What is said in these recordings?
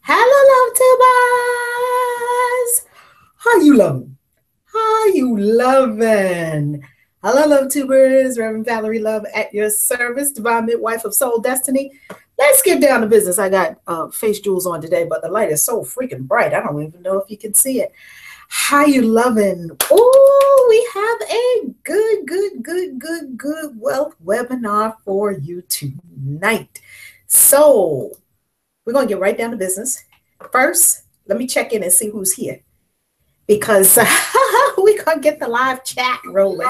Hello, LuvTubers! How you loving? How you loving? Hello, LuvTubers. Reverend Valerie Love at your service, divine midwife of soul destiny. Let's get down to business. I got face jewels on today, but the light is so freaking bright. I don't even know if you can see it. How you loving? Oh, we have a good wealth webinar for you tonight. So we're going to get right down to business. First, let me check in and see who's here, because we're going to get the live chat rolling.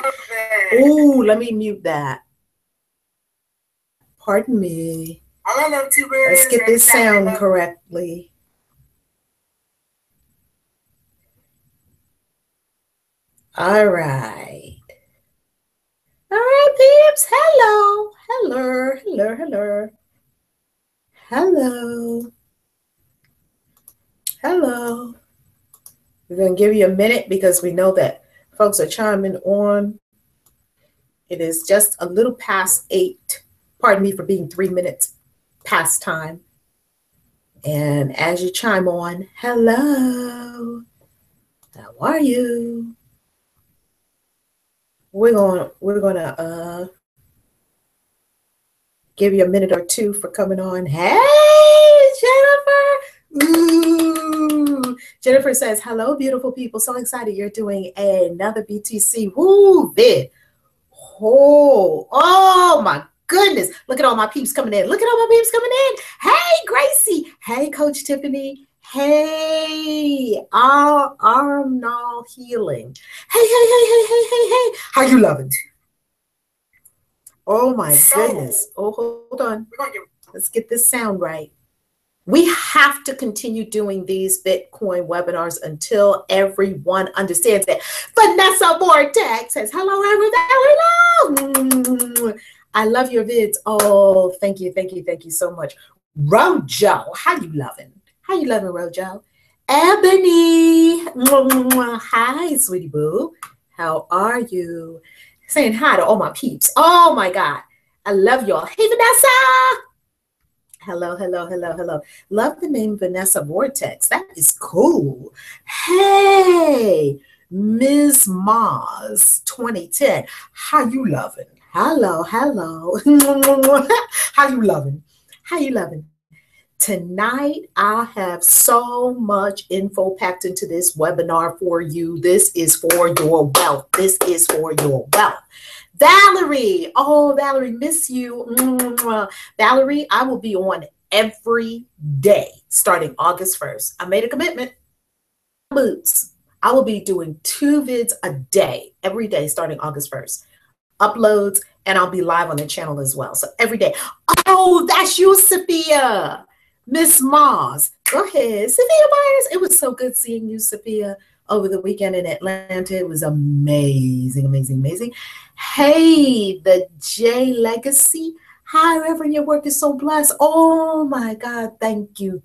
Ooh, let me mute that. Pardon me. Hello, LuvTubers. Let's get this sound correctly. All right. All right, peeps. Hello. Hello. Hello. Hello. Hello. Hello. We're going to give you a minute because we know that folks are chiming on. It is just a little past 8. Pardon me for being 3 minutes past time. And as you chime on, hello. How are you? We're going to give you a minute or two for coming on. Hey, Jennifer. Ooh. Jennifer says, hello, beautiful people. So excited you're doing another BTC. Woo, vid. Oh my goodness. Look at all my peeps coming in. Look at all my peeps coming in. Hey, Gracie. Hey, Coach Tiffany. Hey, arm now healing. Hey. How you loving? Oh my goodness. Oh, hold on. Let's get this sound right. We have to continue doing these Bitcoin webinars until everyone understands that. Vanessa Vortex says, hello, everybody. I love your vids. Oh, thank you so much. Rojo, how you loving? How you loving, Rojo? Ebony, hi, sweetie boo. How are you? Saying hi to all my peeps. Oh my God, I love y'all. Hey, Vanessa. Hello. Love the name Vanessa Vortex. That is cool. Hey, Ms. Maz 2010. How you loving? Hello. How you loving? How you loving? Tonight, I have so much info packed into this webinar for you. This is for your wealth. This is for your wealth. Valerie, oh, Valerie, miss you. Valerie, I will be on every day starting August 1st. I made a commitment. Boots. I will be doing 2 vids a day, every day starting August 1st. Uploads, and I'll be live on the channel as well. So every day. Oh, that's you, Sophia. Miss Mars. Go ahead. Sophia Myers. It was so good seeing you, Sophia, over the weekend in Atlanta. It was amazing. Hey, the J Legacy. Hi, Reverend, your work is so blessed. Oh my God. Thank you.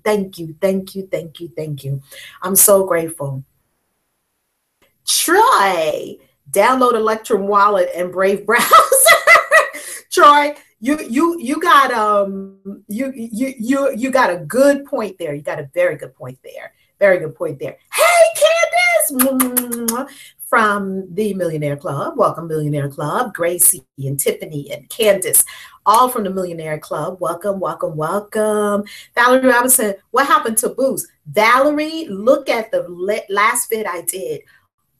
I'm so grateful. Troy, download Electrum Wallet and Brave Browser. Troy, you got you got a good point there. You got a very good point there. Hey, Candace from the Millionaire Club. Welcome, Millionaire Club. Gracie and Tiffany and Candace, all from the Millionaire Club. Welcome. Valerie Robinson, what happened to Boost? Valerie, look at the last vid I did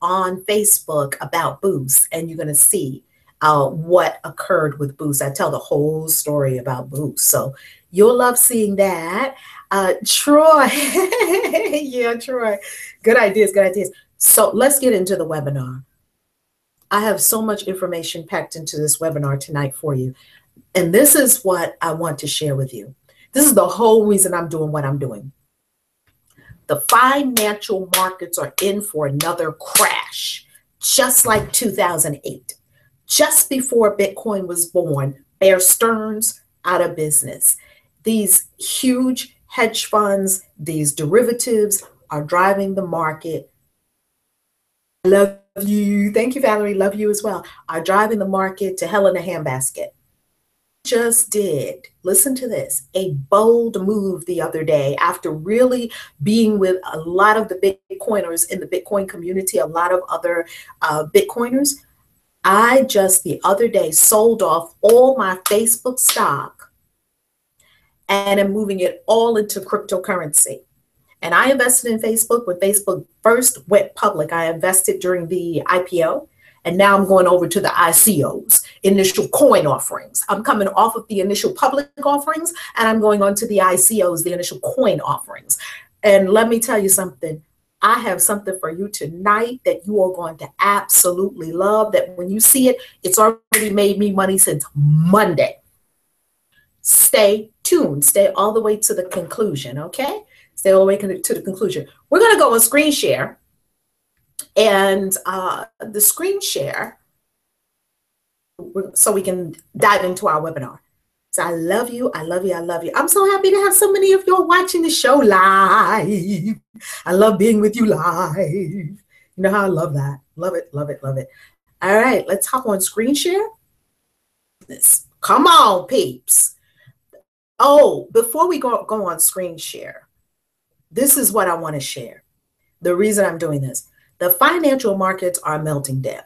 on Facebook about Boost, and you're going to see what occurred with Boost. I tell the whole story about Boost, so you'll love seeing that. Troy, yeah, Troy, good ideas. So let's get into the webinar. I have so much information packed into this webinar tonight for you, and this is what I want to share with you. This is the whole reason I'm doing what I'm doing. The financial markets are in for another crash, just like 2008. Just before Bitcoin was born, Bear Stearns out of business. These huge hedge funds, these derivatives are driving the market. Love you. Thank you, Valerie. Love you as well. Are driving the market to hell in a handbasket. just did, listen to this, a bold move the other day after really being with a lot of the Bitcoiners in the Bitcoin community, a lot of other Bitcoiners. I just the other day sold off all my Facebook stock and am moving it all into cryptocurrency. And I invested in Facebook when Facebook first went public. I invested during the IPO. And now I'm going over to the ICOs, initial coin offerings. I'm coming off of the initial public offerings and I'm going on to the ICOs, the initial coin offerings. And let me tell you something. I have something for you tonight that you are going to absolutely love, that when you see it, it's already made me money since Monday. Stay tuned. Stay all the way to the conclusion, okay? Stay all the way to the conclusion. We're going to go on screen share. And the screen share, so we can dive into our webinar. So I love you. I love you. I love you. I'm so happy to have so many of y'all watching the show live. I love being with you live. You know how I love that. Love it, love it, love it. All right, let's hop on screen share. Come on, peeps. Oh, before we go on screen share, this is what I want to share. The reason I'm doing this. The financial markets are melting down.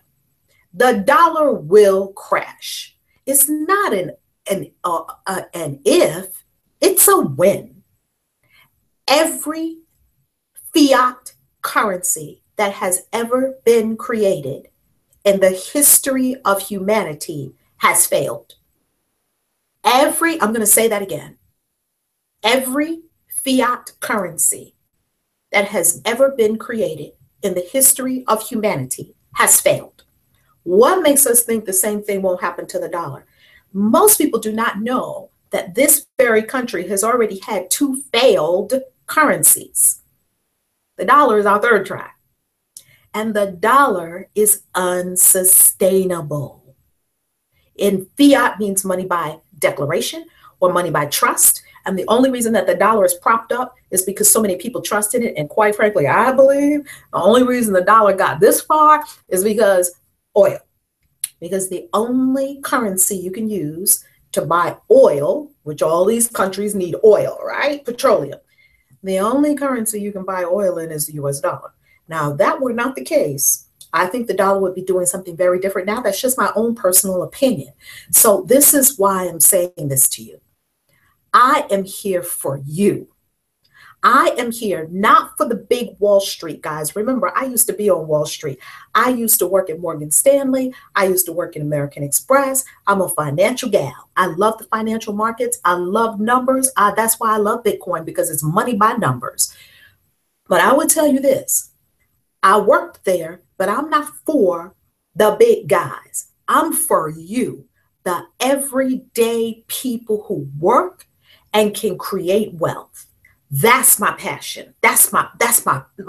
The dollar will crash. It's not an if, it's a when. Every fiat currency that has ever been created in the history of humanity has failed. I'm going to say that again. Every fiat currency that has ever been created in the history of humanity has failed. What makes us think the same thing won't happen to the dollar? Most people do not know that this very country has already had 2 failed currencies. The dollar is our third try. And the dollar is unsustainable. In fiat means money by declaration or money by trust. And the only reason that the dollar is propped up is because so many people trust in it. And quite frankly, I believe the only reason the dollar got this far is because oil. Because the only currency you can use to buy oil, which all these countries need oil, right? Petroleum. The only currency you can buy oil in is the US dollar. Now, if that were not the case, I think the dollar would be doing something very different now. That's just my own personal opinion. So this is why I'm saying this to you. I am here for you. I am here not for the big Wall Street guys. Remember, I used to be on Wall Street. I used to work at Morgan Stanley. I used to work in American Express. I'm a financial gal. I love the financial markets. I love numbers. That's why I love Bitcoin, because it's money by numbers. But I would tell you this. I worked there, but I'm not for the big guys. I'm for you, the everyday people who work and can create wealth. That's my passion. That's my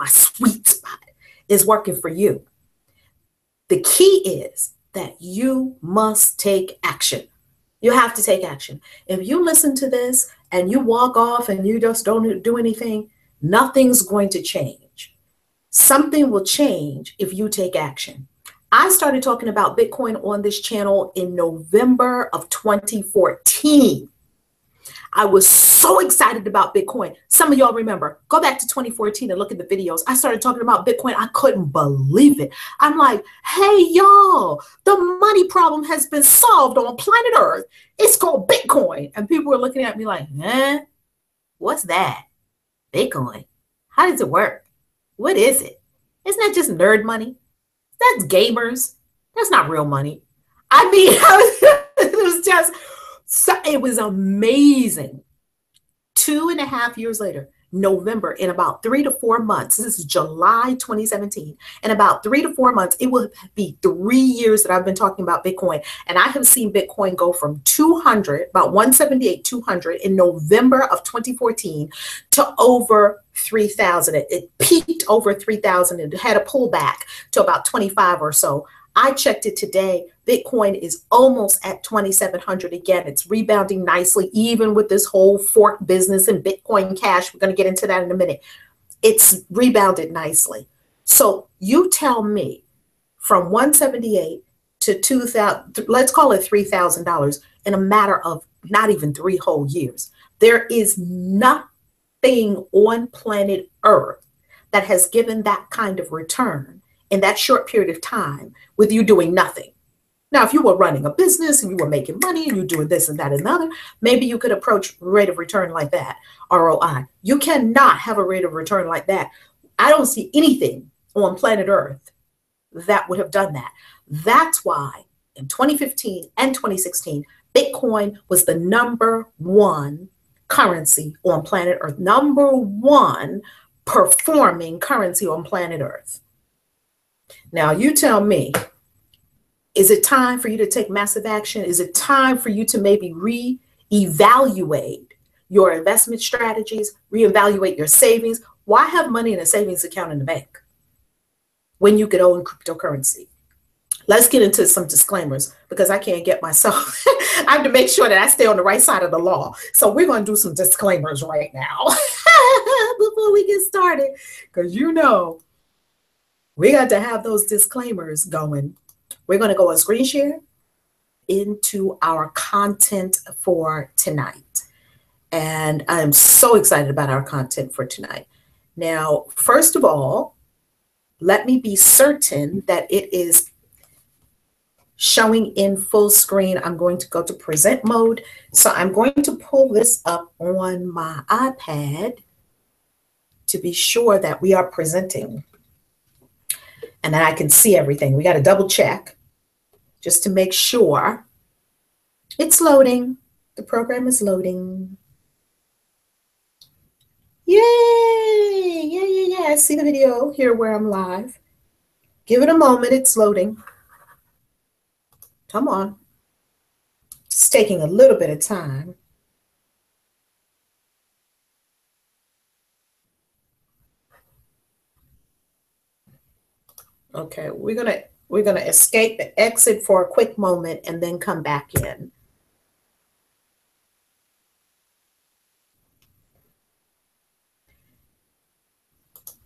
sweet spot, is working for you. The key is that you must take action. You have to take action. If you listen to this and you walk off and you just don't do anything, nothing's going to change. Something will change if you take action. I started talking about Bitcoin on this channel in November of 2014. I was so excited about Bitcoin. Some of y'all remember, go back to 2014 and look at the videos. I started talking about Bitcoin. I couldn't believe it. I'm like, hey, y'all, the money problem has been solved on planet Earth. It's called Bitcoin. And people were looking at me like, what's that? Bitcoin? How does it work? What is it? Isn't that just nerd money? That's gamers. That's not real money. I mean, it was just... So it was amazing. 2.5 years later, November, in about 3 to 4 months, this is July 2017, in about 3 to 4 months, it will be 3 years that I've been talking about Bitcoin. And I have seen Bitcoin go from 200, about 178, 200 in November of 2014 to over 3,000. It peaked over 3,000 and had a pullback to about 25 or so. I checked it today. Bitcoin is almost at 2,700 again. It's rebounding nicely, even with this whole fork business and Bitcoin Cash. We're going to get into that in a minute. It's rebounded nicely. So you tell me, from 178 to 2,000, let's call it $3,000. in a matter of not even 3 whole years. There is nothing on planet Earth that has given that kind of return in that short period of time with you doing nothing. Now, if you were running a business and you were making money and you're doing this and that and another, maybe you could approach rate of return like that, ROI. You cannot have a rate of return like that. I don't see anything on planet Earth that would have done that. That's why in 2015 and 2016, Bitcoin was the #1 currency on planet Earth, #1 performing currency on planet Earth. Now, you tell me, is it time for you to take massive action? Is it time for you to maybe reevaluate your investment strategies, reevaluate your savings? Why have money in a savings account in the bank when you could own cryptocurrency? Let's get into some disclaimers because I can't get myself. I have to make sure that I stay on the right side of the law. So we're going to do some disclaimers right now before we get started, because you know we got to have those disclaimers going. We're going to go on screen share into our content for tonight. And I'm so excited about our content for tonight. Now, first of all, let me be certain that it is showing in full screen. I'm going to go to present mode. So I'm going to pull this up on my iPad to be sure that we are presenting and that I can see everything. We got to double check just to make sure. It's loading. The program is loading. Yay! Yeah. I see the video here where I'm live. Give it a moment. It's loading. Come on. It's taking a little bit of time. Okay, we're gonna escape and exit for a quick moment and then come back in.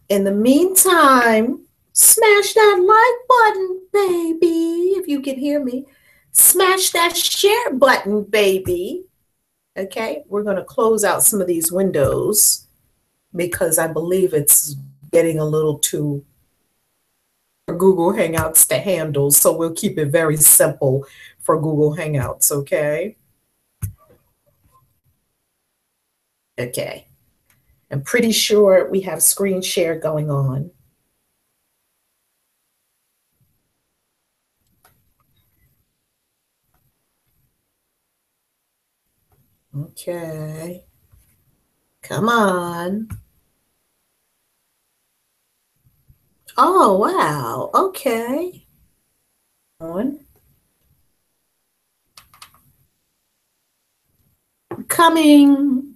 In the meantime, smash that like button, baby, if you can hear me. Smash that share button, baby. Okay, we're going to close out some of these windows because I believe it's getting a little too for Google Hangouts to handle. So we'll keep it very simple for Google Hangouts, okay? Okay. I'm pretty sure we have screen share going on. Okay. Come on. Oh, wow. Okay. On. Coming.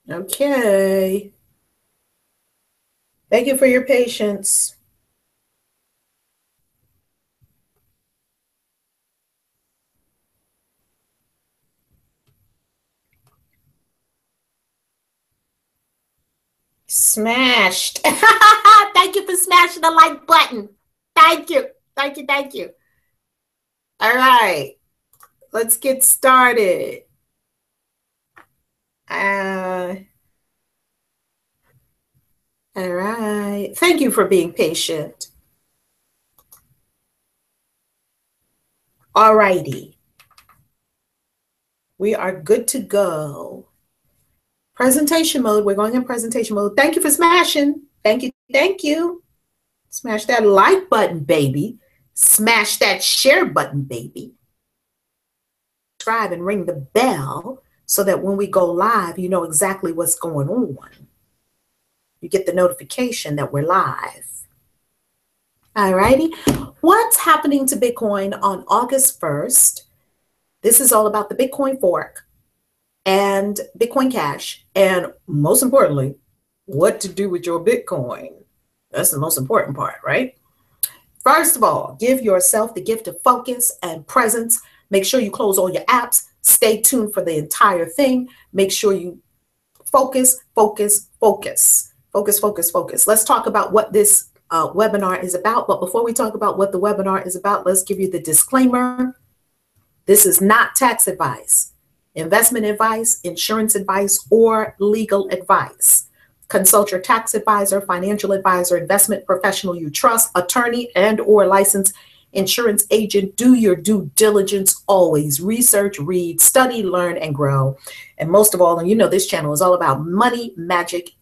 Okay. Thank you for your patience. Smashed. Thank you for smashing the like button. Thank you. Thank you. Thank you. All right. Let's get started. All right. Thank you for being patient. All righty. We are good to go. Presentation mode. We're going in presentation mode. Thank you for smashing. Thank you. Thank you. Smash that like button, baby. Smash that share button, baby. Subscribe and ring the bell so that when we go live, you know exactly what's going on. You get the notification that we're live. All righty. What's happening to Bitcoin on August 1st? This is all about the Bitcoin fork and Bitcoin Cash, and most importantly, what to do with your Bitcoin. That's the most important part, right? First of all, give yourself the gift of focus and presence. Make sure you close all your apps. Stay tuned for the entire thing. Make sure you focus, focus, focus. Focus, focus, focus. Let's talk about what this webinar is about. But before we talk about what the webinar is about, let's give you the disclaimer. This is not tax advice, investment advice, insurance advice, or legal advice. Consult your tax advisor, financial advisor, investment professional you trust, attorney, and or licensed insurance agent. Do your due diligence always. Research, read, study, learn, and grow. And most of all, and you know this channel is all about money, magic,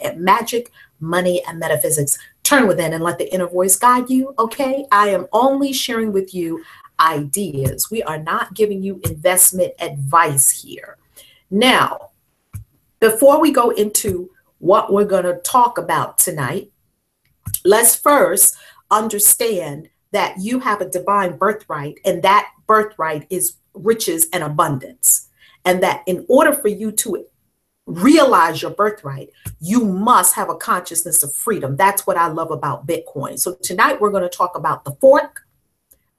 money, and metaphysics. Turn within and let the inner voice guide you, okay? I am only sharing with you ideas. We are not giving you investment advice here. Now, before we go into what we're going to talk about tonight, let's first understand that you have a divine birthright, and that birthright is riches and abundance. And that in order for you to realize your birthright, you must have a consciousness of freedom. That's what I love about Bitcoin. So tonight we're going to talk about the fork,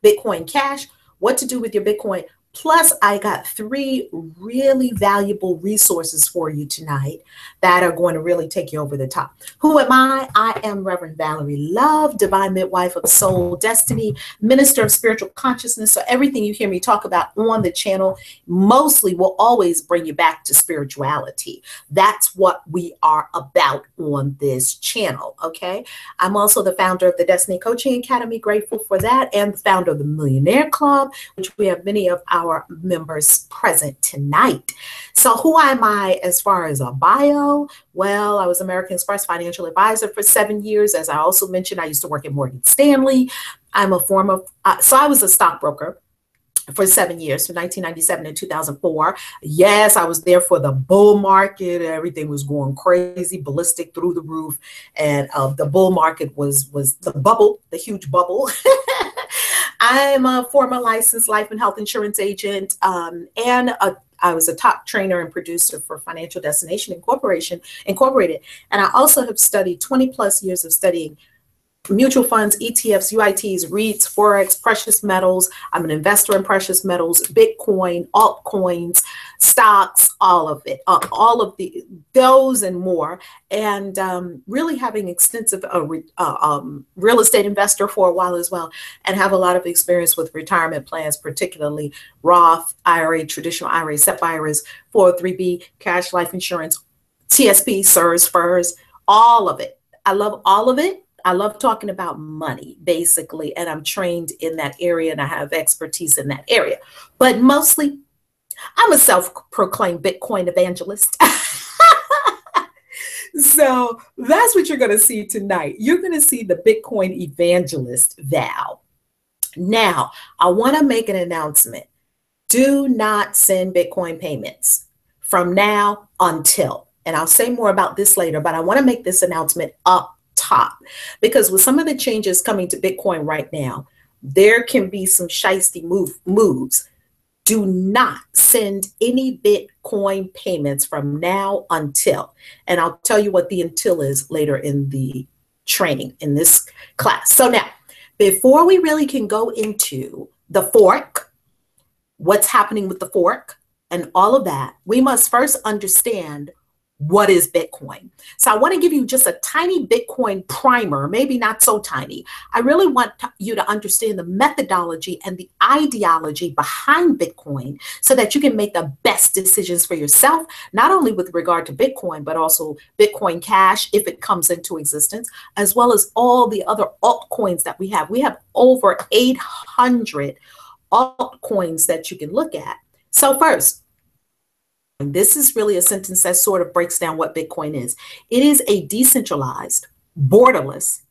Bitcoin Cash, what to do with your Bitcoin. Plus, I got 3 really valuable resources for you tonight that are going to really take you over the top. Who am I? I am Reverend Valerie Love, Divine Midwife of Soul Destiny, Minister of Spiritual Consciousness. So everything you hear me talk about on the channel mostly will always bring you back to spirituality. That's what we are about on this channel, okay? I'm also the founder of the Destiny Coaching Academy, grateful for that, and the founder of the Millionaire Club, which we have many of our members present tonight. So who am I as far as a bio? Well, I was American Express financial advisor for 7 years. As I also mentioned, I used to work at Morgan Stanley. I'm a former, so I was a stockbroker for 7 years, from 1997 to 2004. Yes, I was there for the bull market. Everything was going crazy, ballistic, through the roof. And the bull market was the bubble, the huge bubble. I'm a former licensed life and health insurance agent, and I was a top trainer and producer for Financial Destination Incorporated. And I also have studied 20 plus years of studying mutual funds, ETFs, UITs, REITs, Forex, precious metals. I'm an investor in precious metals, Bitcoin, altcoins, stocks, all of it, all of those and more. And really having extensive real estate investor for a while as well, and have a lot of experience with retirement plans, particularly Roth, IRA, traditional IRA, SEP IRAs, 403B, cash life insurance, TSP, SIRS, FERS, all of it. I love all of it. I love talking about money, basically, and I'm trained in that area and I have expertise in that area. But mostly, I'm a self-proclaimed Bitcoin evangelist. So that's what you're going to see tonight. You're going to see the Bitcoin evangelist, Val. Now, I want to make an announcement. Do not send Bitcoin payments from now until, and I'll say more about this later, but I want to make this announcement up top, because with some of the changes coming to Bitcoin right now, there can be some shiesty moves. Do not send any Bitcoin payments from now until, and I'll tell you what the until is later in the training in this class. So now, before we really can go into the fork, what's happening with the fork and all of that, we must first understand what is Bitcoin. So I want to give you just a tiny Bitcoin primer, maybe not so tiny. I really want you to understand the methodology and the ideology behind Bitcoin so that you can make the best decisions for yourself, not only with regard to Bitcoin, but also Bitcoin Cash, if it comes into existence, as well as all the other altcoins that we have. We have over 800 altcoins that you can look at. So first, this is really a sentence that sort of breaks down what Bitcoin is. It is a decentralized, borderless,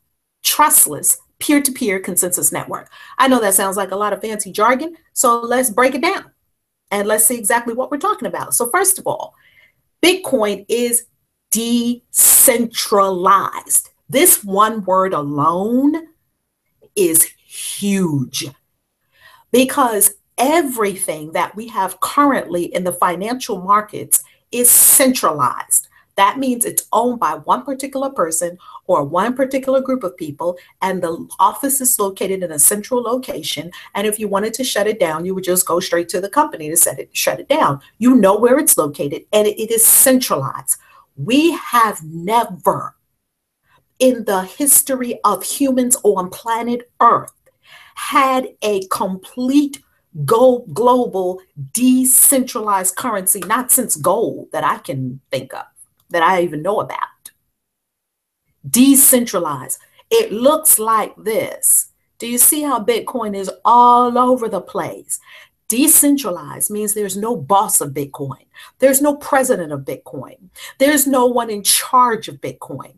trustless, peer-to-peer consensus network. I know that sounds like a lot of fancy jargon, so let's break it down and let's see exactly what we're talking about. So first of all, Bitcoin is decentralized. This one word alone is huge, because everything that we have currently in the financial markets is centralized. That means it's owned by one particular person or one particular group of people, and the office is located in a central location. And if you wanted to shut it down, you would just go straight to the company to shut it down. You know where it's located, and it is centralized. We have never, in the history of humans on planet Earth had a complete global decentralized currency, not since gold that I can think of, that I even know about. Decentralized. It looks like this. Do you see how Bitcoin is all over the place? Decentralized means there's no boss of Bitcoin. There's no president of Bitcoin. There's no one in charge of Bitcoin.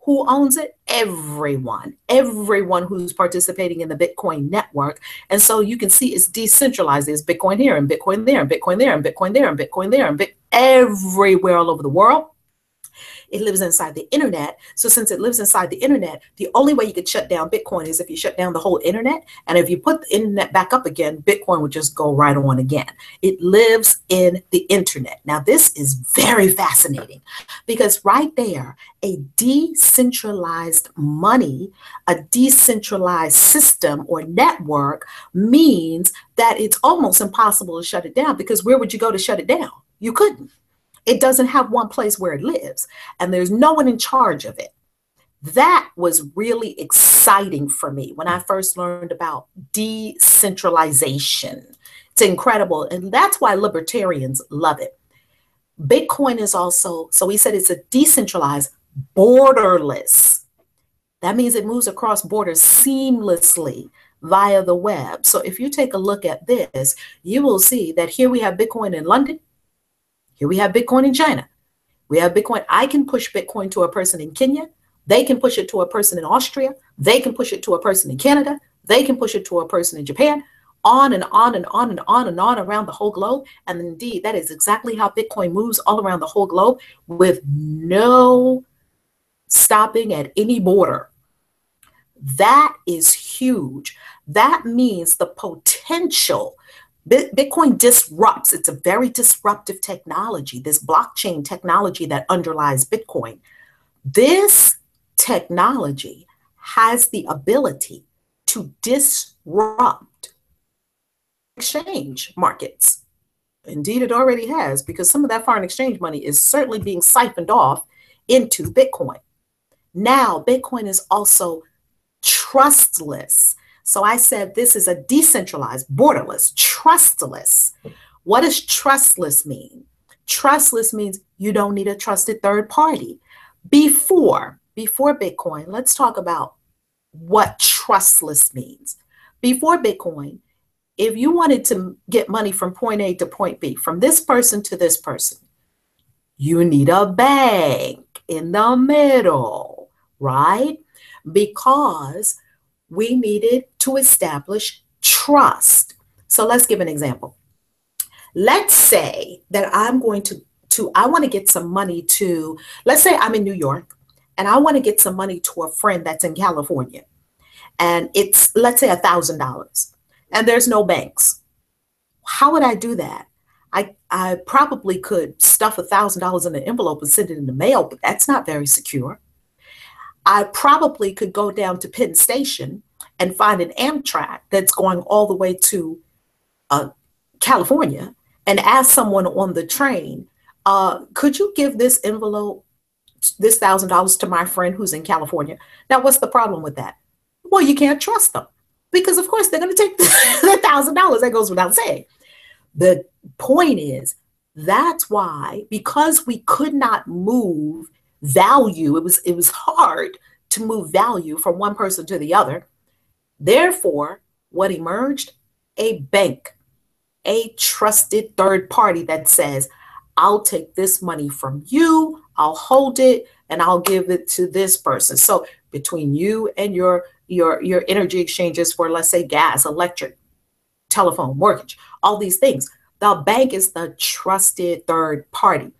Who owns it? Everyone. Everyone who's participating in the Bitcoin network. And so you can see it's decentralized. There's Bitcoin here and Bitcoin there and Bitcoin there and Bitcoin there and Bitcoin there and everywhere all over the world. It lives inside the internet. So since it lives inside the internet, the only way you could shut down Bitcoin is if you shut down the whole internet. And if you put the internet back up again, Bitcoin would just go right on again. It lives in the internet. Now, this is very fascinating because right there, a decentralized money, a decentralized system or network means that it's almost impossible to shut it down, because where would you go to shut it down? You couldn't. It doesn't have one place where it lives, and there's no one in charge of it. That was really exciting for me when I first learned about decentralization. It's incredible, and that's why libertarians love it. Bitcoin is also, so we said it's a decentralized, borderless. That means it moves across borders seamlessly via the web. So if you take a look at this, you will see that here we have Bitcoin in London. Here we have Bitcoin in China. We have Bitcoin. I can push Bitcoin to a person in Kenya. They can push it to a person in Austria. They can push it to a person in Canada. They can push it to a person in Japan. On and on and on and on and on around the whole globe. And indeed, that is exactly how Bitcoin moves all around the whole globe with no stopping at any border. That is huge. That means the potential. Bitcoin disrupts. It's a very disruptive technology, this blockchain technology that underlies Bitcoin. This technology has the ability to disrupt exchange markets. Indeed, it already has, because some of that foreign exchange money is certainly being siphoned off into Bitcoin. Now, Bitcoin is also trustless. So I said this is a decentralized, borderless, trustless. What does trustless mean? Trustless means you don't need a trusted third party. Before Bitcoin, let's talk about what trustless means. Before Bitcoin, if you wanted to get money from point A to point B, from this person to this person, you need a bank in the middle, right? Because we needed to establish trust. So let's give an example. Let's say that I'm going I want to get some money to, let's say I'm in New York and I want to get some money to a friend that's in California. And it's, let's say, $1,000 and there's no banks. How would I do that? I probably could stuff $1,000 in an envelope and send it in the mail, but that's not very secure. I probably could go down to Penn Station and find an Amtrak that's going all the way to California and ask someone on the train, could you give this envelope, this $1,000 to my friend who's in California? Now, what's the problem with that? Well, you can't trust them because, of course, they're going to take the $1,000. That goes without saying. The point is, that's why, because we could not move value, it was hard to move value from one person to the other. Therefore, what emerged? A bank, a trusted third party that says, I'll take this money from you, I'll hold it, and I'll give it to this person. So between you and your energy exchanges for, let's say, gas, electric, telephone, mortgage, all these things, the bank is the trusted third party.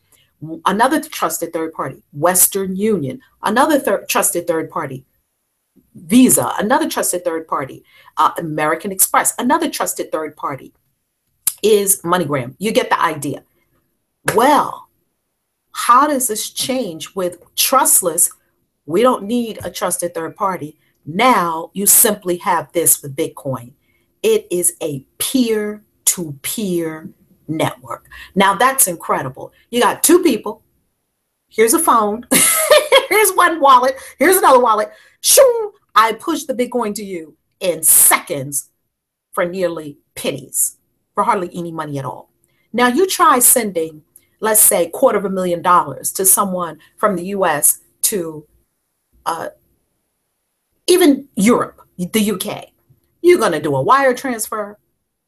Another trusted third party, Western Union. Another trusted third party, Visa. Another trusted third party, American Express. Another trusted third party is MoneyGram. You get the idea. Well, how does this change with trustless? We don't need a trusted third party. Now you simply have this with Bitcoin. It is a peer-to-peer network. Now that's incredible. You got two people. Here's a phone. Here's one wallet. Here's another wallet. Shoo! I push the Bitcoin to you in seconds for nearly pennies, for hardly any money at all. Now you try sending, let's say, $250,000 to someone from the US to even Europe, the UK. You're going to do a wire transfer.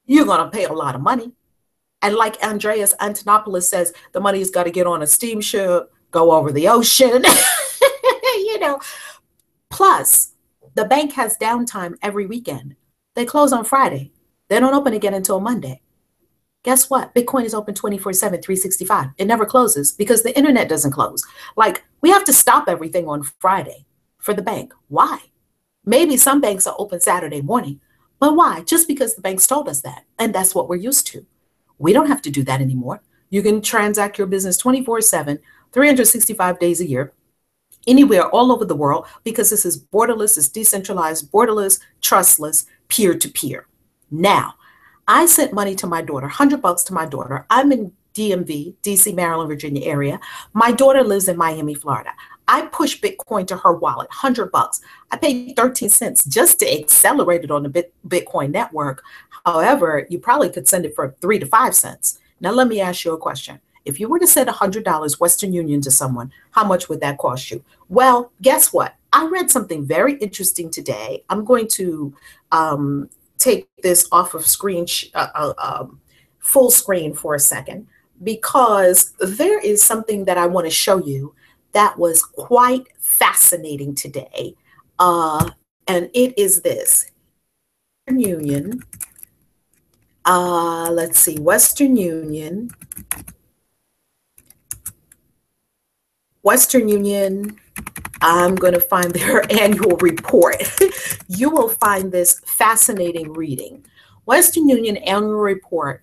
You're going to pay a lot of money. And like Andreas Antonopoulos says, the money's got to get on a steamship, go over the ocean, you know. Plus, the bank has downtime every weekend. They close on Friday. They don't open again until Monday. Guess what? Bitcoin is open 24/7, 365. It never closes because the internet doesn't close. Like, we have to stop everything on Friday for the bank. Why? Maybe some banks are open Saturday morning, but why? Just because the banks told us that. And that's what we're used to. We don't have to do that anymore. You can transact your business 24/7, 365 days a year, anywhere all over the world, because this is borderless, it's decentralized, borderless, trustless, peer-to-peer. Now, I sent money to my daughter, $100 to my daughter. I'm in DMV, DC, Maryland, Virginia area. My daughter lives in Miami, Florida. I pushed Bitcoin to her wallet, $100. I paid 13 cents just to accelerate it on the Bitcoin network. However, you probably could send it for 3 to 5 cents. Now, let me ask you a question. If you were to send $100 Western Union to someone, how much would that cost you? Well, guess what? I read something very interesting today. I'm going to take this off of screen, full screen for a second, because there is something that I want to show you that was quite fascinating today. And it is this. Western Union. Let's see, Western Union. Western Union, I'm going to find their annual report. You will find this fascinating reading. Western Union Annual Report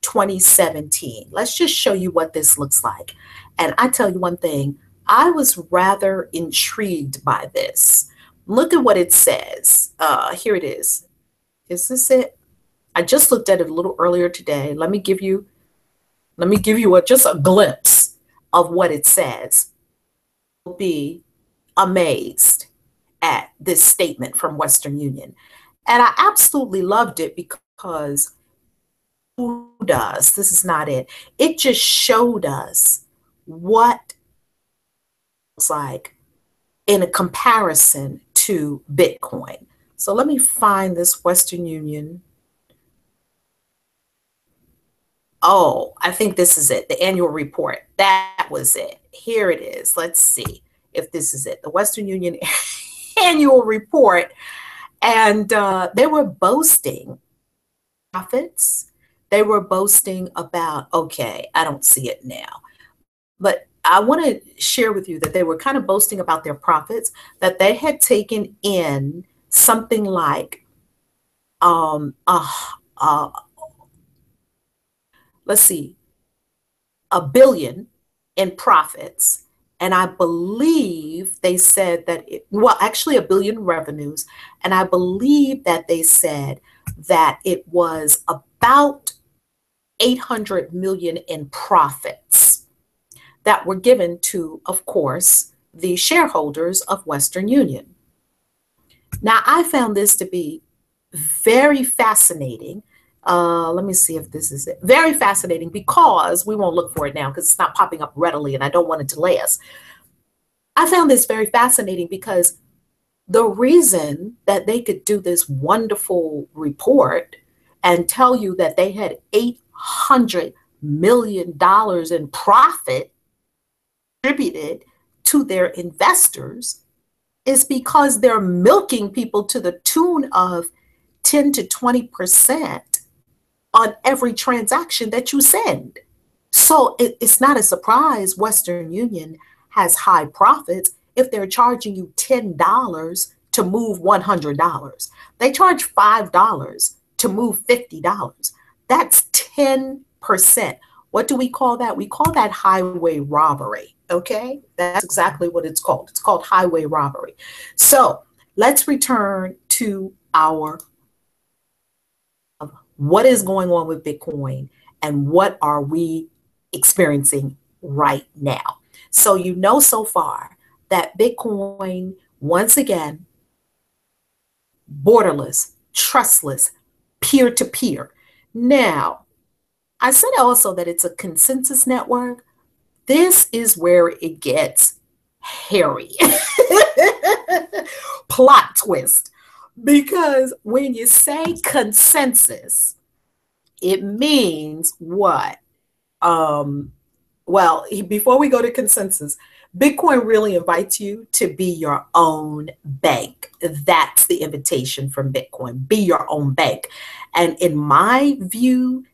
2017. Let's just show you what this looks like. And I tell you one thing, I was rather intrigued by this. Look at what it says. Here it is. Is this it? I just looked at it a little earlier today. Let me give you just a glimpse of what it says. You'll be amazed at this statement from Western Union. And I absolutely loved it because who does? This is not it. It just showed us what it's like in a comparison to Bitcoin. So let me find this Western Union. Oh, I think this is it. The annual report. That was it. Here it is. Let's see if this is it. The Western Union annual report. And they were boasting profits. They were boasting about, okay, I don't see it now. But I want to share with you that they were kind of boasting about their profits, that they had taken in something like let's see, $1 billion in profits. And I believe they said that, actually $1 billion revenues. And I believe that they said that it was about 800 million in profits that were given to, of course, the shareholders of Western Union. Now, I found this to be very fascinating. Let me see if this is it. Very fascinating, because we won't look for it now because it's not popping up readily and I don't want to delay us. I found this very fascinating because the reason that they could do this wonderful report and tell you that they had $800 million in profit attributed to their investors is because they're milking people to the tune of 10 to 20% on every transaction that you send. So it's not a surprise Western Union has high profits if they're charging you $10 to move $100. They charge $5 to move $50. That's 10%. What do we call that? We call that highway robbery. Okay, that's exactly what it's called. It's called highway robbery. So let's return to our what is going on with Bitcoin and what are we experiencing right now. So so far that Bitcoin, once again, borderless, trustless, peer-to-peer. Now, I said also that it's a consensus network. This is where it gets hairy. Plot twist. Because when you say consensus, it means what? Well, before we go to consensus, Bitcoin really invites you to be your own bank. That's the invitation from Bitcoin. Be your own bank. And in my view,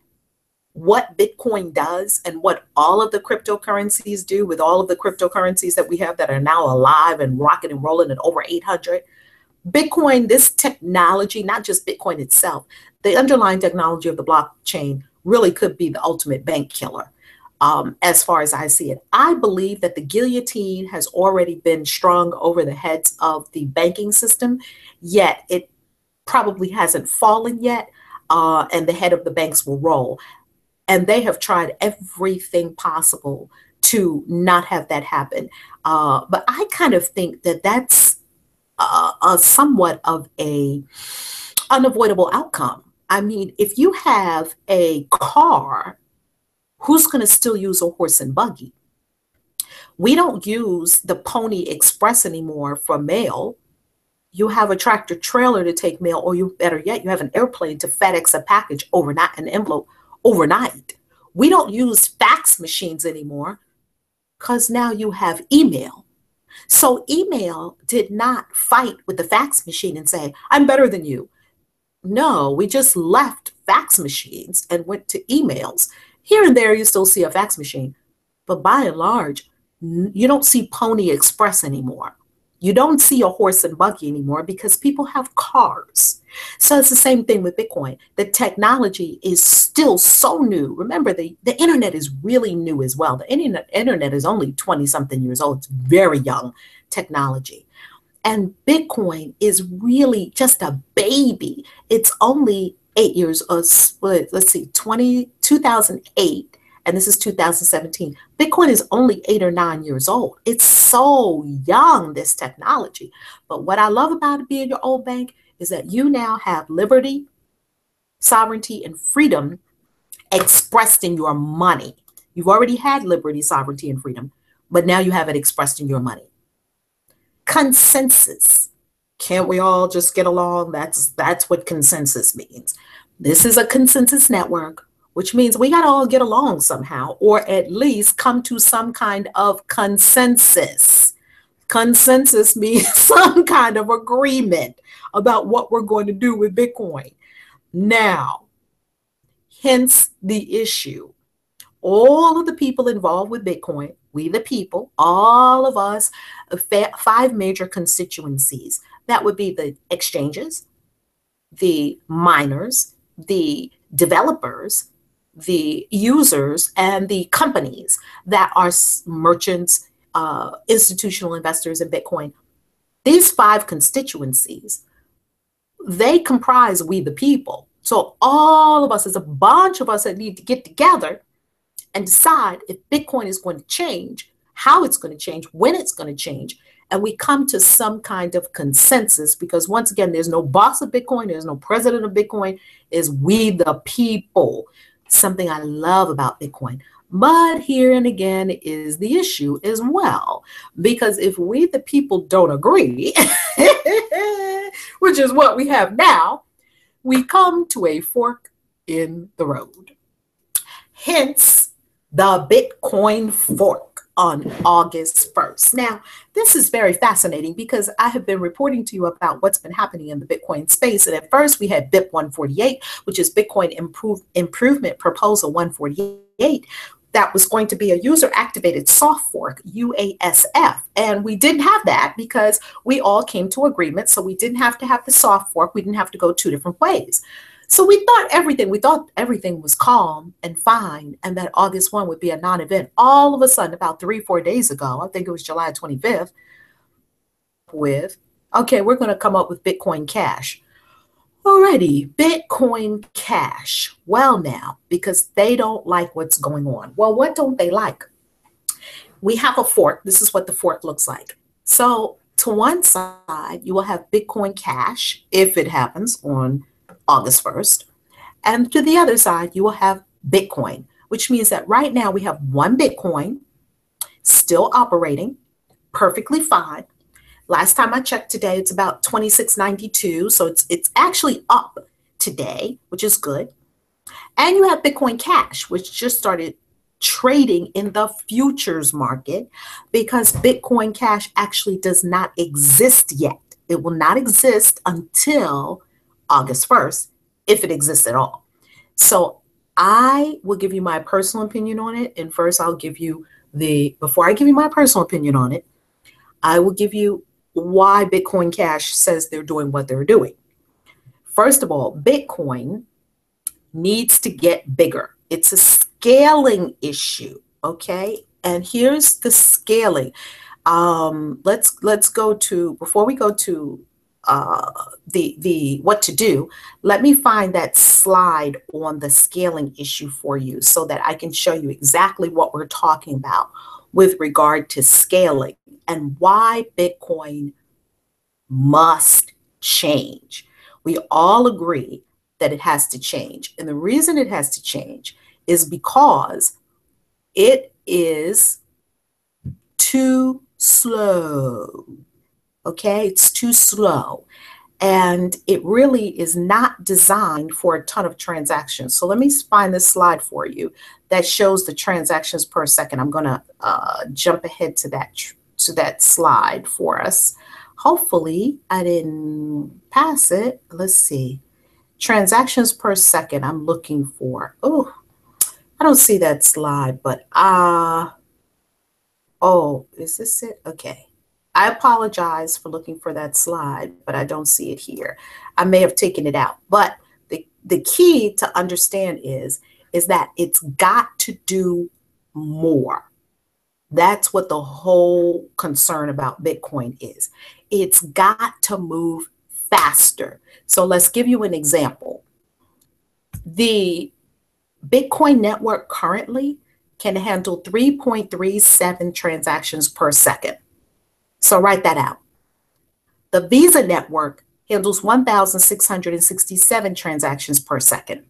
what Bitcoin does and what all of the cryptocurrencies do, with all of the cryptocurrencies that we have that are now alive and rocking and rolling at over 800, Bitcoin, this technology, not just Bitcoin itself, the underlying technology of the blockchain really could be the ultimate bank killer. As far as I see it, I believe that the guillotine has already been strung over the heads of the banking system, yet it probably hasn't fallen yet, and the head of the banks will roll. And they have tried everything possible to not have that happen. But I kind of think that that's somewhat of a unavoidable outcome. I mean, if you have a car, who's going to still use a horse and buggy? We don't use the Pony Express anymore for mail. You have a tractor trailer to take mail, or you better yet, you have an airplane to FedEx a package overnight, an envelope overnight. We don't use fax machines anymore because now you have email. So email did not fight with the fax machine and say, I'm better than you. No, we just left fax machines and went to emails. Here and there, you still see a fax machine, but by and large, you don't see Pony Express anymore. You don't see a horse and buggy anymore because people have cars. So it's the same thing with Bitcoin. The technology is still so new. Remember, the internet is really new as well. The internet is only 20-something years old. It's very young technology. And Bitcoin is really just a baby. It's only 8 years, let's see, 2008, and this is 2017. Bitcoin is only 8 or 9 years old. It's so young, this technology. But what I love about it being your own bank is that you now have liberty, sovereignty, and freedom expressed in your money. You've already had liberty, sovereignty, and freedom, but now you have it expressed in your money. Consensus. Can't we all just get along? That's what consensus means. This is a consensus network, which means we got to all get along somehow, or at least come to some kind of consensus. Consensus means some kind of agreement about what we're going to do with Bitcoin. Now, hence the issue. All of the people involved with Bitcoin, we the people, all of us, 5 major constituencies. That would be the exchanges, the miners, the developers, the users, and the companies that are merchants, institutional investors in Bitcoin. These 5 constituencies, they comprise we the people. So all of us, is a bunch of us that need to get together and decide if Bitcoin is going to change, how it's going to change, when it's going to change. And we come to some kind of consensus, because once again, there's no boss of Bitcoin, there's no president of Bitcoin, is we the people. Something I love about Bitcoin. But here and again is the issue as well, because if we the people don't agree, which is what we have now, we come to a fork in the road. Hence the Bitcoin fork on August 1st. Now, this is very fascinating because I have been reporting to you about what's been happening in the Bitcoin space. And at first we had BIP 148, which is Bitcoin Improvement Proposal 148. That was going to be a user-activated soft fork, UASF. And we didn't have that because we all came to agreement. So we didn't have to have the soft fork. We didn't have to go 2 different ways. So we thought everything was calm and fine, and that August 1 would be a non-event. All of a sudden, about 3-4 days ago, I think it was July 25th, okay, we're going to come up with Bitcoin Cash. Alrighty, Bitcoin Cash. Well now, because they don't like what's going on. Well, what don't they like? We have a fork. This is what the fork looks like. So to one side, you will have Bitcoin Cash if it happens on August 1st. And to the other side, you will have Bitcoin, which means that right now we have one Bitcoin still operating perfectly fine. Last time I checked today, it's about 26.92. So it's actually up today, which is good. And you have Bitcoin Cash, which just started trading in the futures market because Bitcoin Cash actually does not exist yet. It will not exist until August 1st, if it exists at all. So I will give you my personal opinion on it. And first I'll give you before I give you my personal opinion on it, I will give you why Bitcoin Cash says they're doing what they're doing. First of all, Bitcoin needs to get bigger. It's a scaling issue, okay? And here's the scaling. Let's go to, before we go to the what to do, let me find that slide on the scaling issue for you so that I can show you exactly what we're talking about with regard to scaling and why Bitcoin must change. We all agree that it has to change. And the reason it has to change is because it is too slow. Okay, it's too slow. And it really is not designed for a ton of transactions. So let me find this slide for you that shows the transactions per second. I'm going to jump ahead to that slide for us. Hopefully I didn't pass it. Let's see. Transactions per second I'm looking for. Oh, I don't see that slide, but oh, is this it? Okay. I apologize for looking for that slide, but I don't see it here. I may have taken it out. But the key to understand is that it's got to do more. That's what the whole concern about Bitcoin is. It's got to move faster. So let's give you an example. The Bitcoin network currently can handle 3.37 transactions per second. So write that out. The Visa network handles 1,667 transactions per second.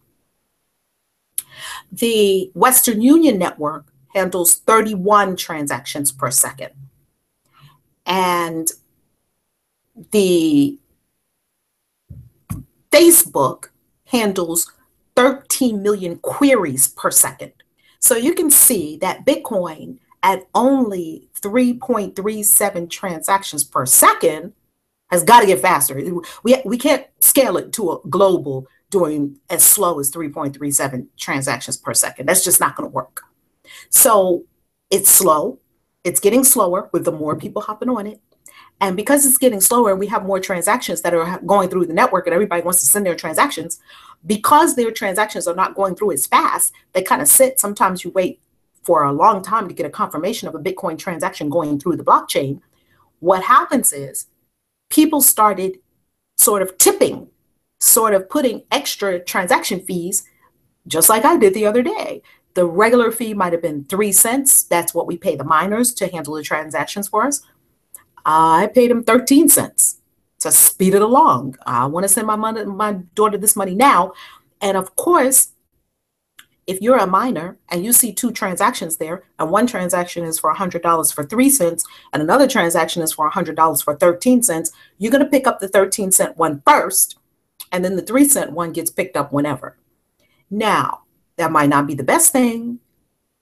The Western Union network handles 31 transactions per second. And the Facebook handles 13 million queries per second. So you can see that Bitcoin at only 3.37 transactions per second has got to get faster. We can't scale it to a global doing as slow as 3.37 transactions per second. That's just not going to work. So it's slow. It's getting slower with the more people hopping on it. And because it's getting slower, we have more transactions that are going through the network and everybody wants to send their transactions. Because their transactions are not going through as fast, they kind of sit. Sometimes you wait for a long time to get a confirmation of a Bitcoin transaction going through the blockchain. What happens is people started sort of tipping, sort of putting extra transaction fees, just like I did the other day. The regular fee might have been 3 cents. That's what we pay the miners to handle the transactions for us. I paid them 13 cents to speed it along. I want to send my daughter this money now. And of course, if you're a miner and you see 2 transactions there, and one transaction is for $100 for 3 cents, and another transaction is for $100 for 13 cents, you're going to pick up the 13-cent one first, and then the 3-cent one gets picked up whenever. Now, that might not be the best thing,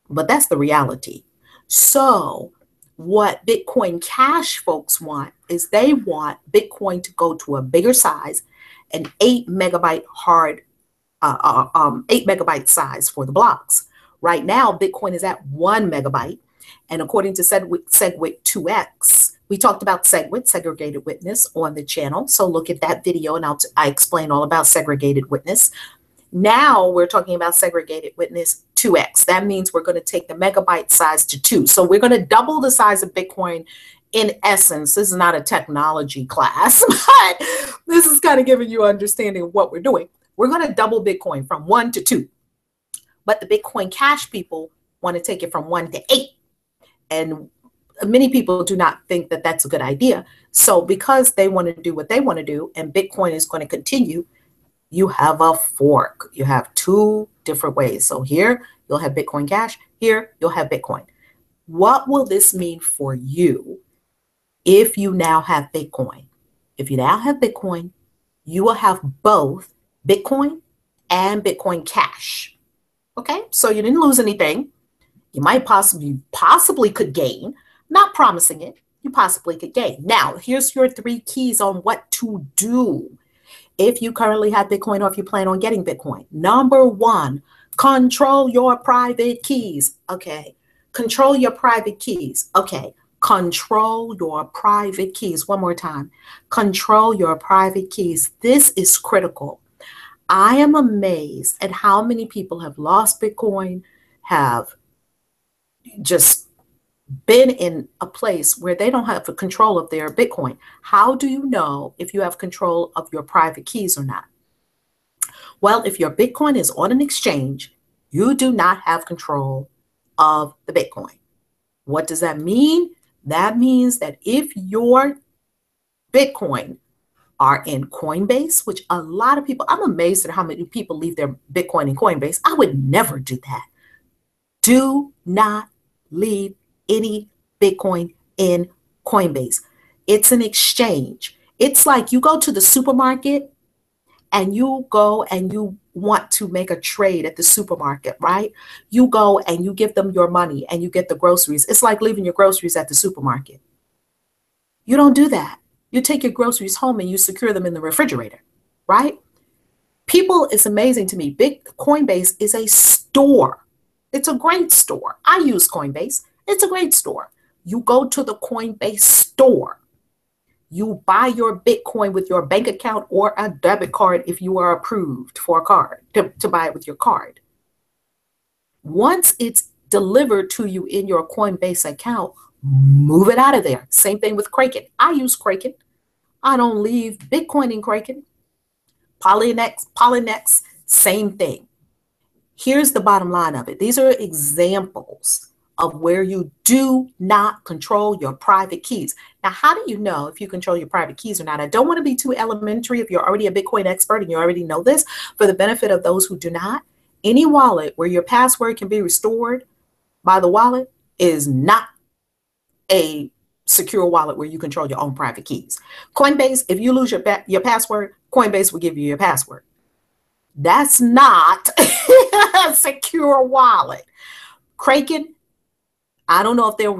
but that's the reality. So what Bitcoin Cash folks want is they want Bitcoin to go to a bigger size, an 8 megabyte 8 megabyte size for the blocks. Right now, Bitcoin is at 1 megabyte. And according to SegWit 2x, we talked about SegWit, segregated witness, on the channel. So look at that video and I explain all about segregated witness. Now we're talking about segregated witness 2x. That means we're going to take the megabyte size to 2. So we're going to double the size of Bitcoin in essence. This is not a technology class, but this is kind of giving you an understanding of what we're doing. We're going to double Bitcoin from 1 to 2. But the Bitcoin Cash people want to take it from 1 to 8. And many people do not think that that's a good idea. So because they want to do what they want to do and Bitcoin is going to continue, you have a fork. You have two different ways. So here you'll have Bitcoin Cash. Here you'll have Bitcoin. What will this mean for you if you now have Bitcoin? If you now have Bitcoin, you will have both Bitcoin and Bitcoin Cash. Okay, so you didn't lose anything. You might possibly could gain. Not promising it. You possibly could gain. Now, here's your 3 keys on what to do if you currently have Bitcoin or if you plan on getting Bitcoin. Number 1, control your private keys. Okay. Control your private keys. Okay. Control your private keys. One more time. Control your private keys. This is critical. I am amazed at how many people have lost Bitcoin, have just been in a place where they don't have control of their Bitcoin. How do you know if you have control of your private keys or not? Well, if your Bitcoin is on an exchange, you do not have control of the Bitcoin. What does that mean? That means that if your Bitcoin are in Coinbase, which a lot of people, I'm amazed at how many people leave their Bitcoin in Coinbase. I would never do that. Do not leave any Bitcoin in Coinbase. It's an exchange. It's like you go to the supermarket and you go and you want to make a trade at the supermarket, right? You go and you give them your money and you get the groceries. It's like leaving your groceries at the supermarket. You don't do that. You take your groceries home and you secure them in the refrigerator, right? People, it's amazing to me. Coinbase is a store. It's a great store. I use Coinbase. It's a great store. You go to the Coinbase store. You buy your Bitcoin with your bank account or a debit card if you are approved for a card, to buy it with your card. Once it's delivered to you in your Coinbase account, move it out of there. Same thing with Kraken. I use Kraken. I don't leave Bitcoin in Kraken. Polynex, same thing. Here's the bottom line of it. These are examples of where you do not control your private keys. Now, how do you know if you control your private keys or not? I don't want to be too elementary if you're already a Bitcoin expert and you already know this. For the benefit of those who do not, any wallet where your password can be restored by the wallet is not a secure wallet where you control your own private keys. Coinbase, if you lose your password, Coinbase will give you your password. That's not a secure wallet. Kraken, I don't know if they'll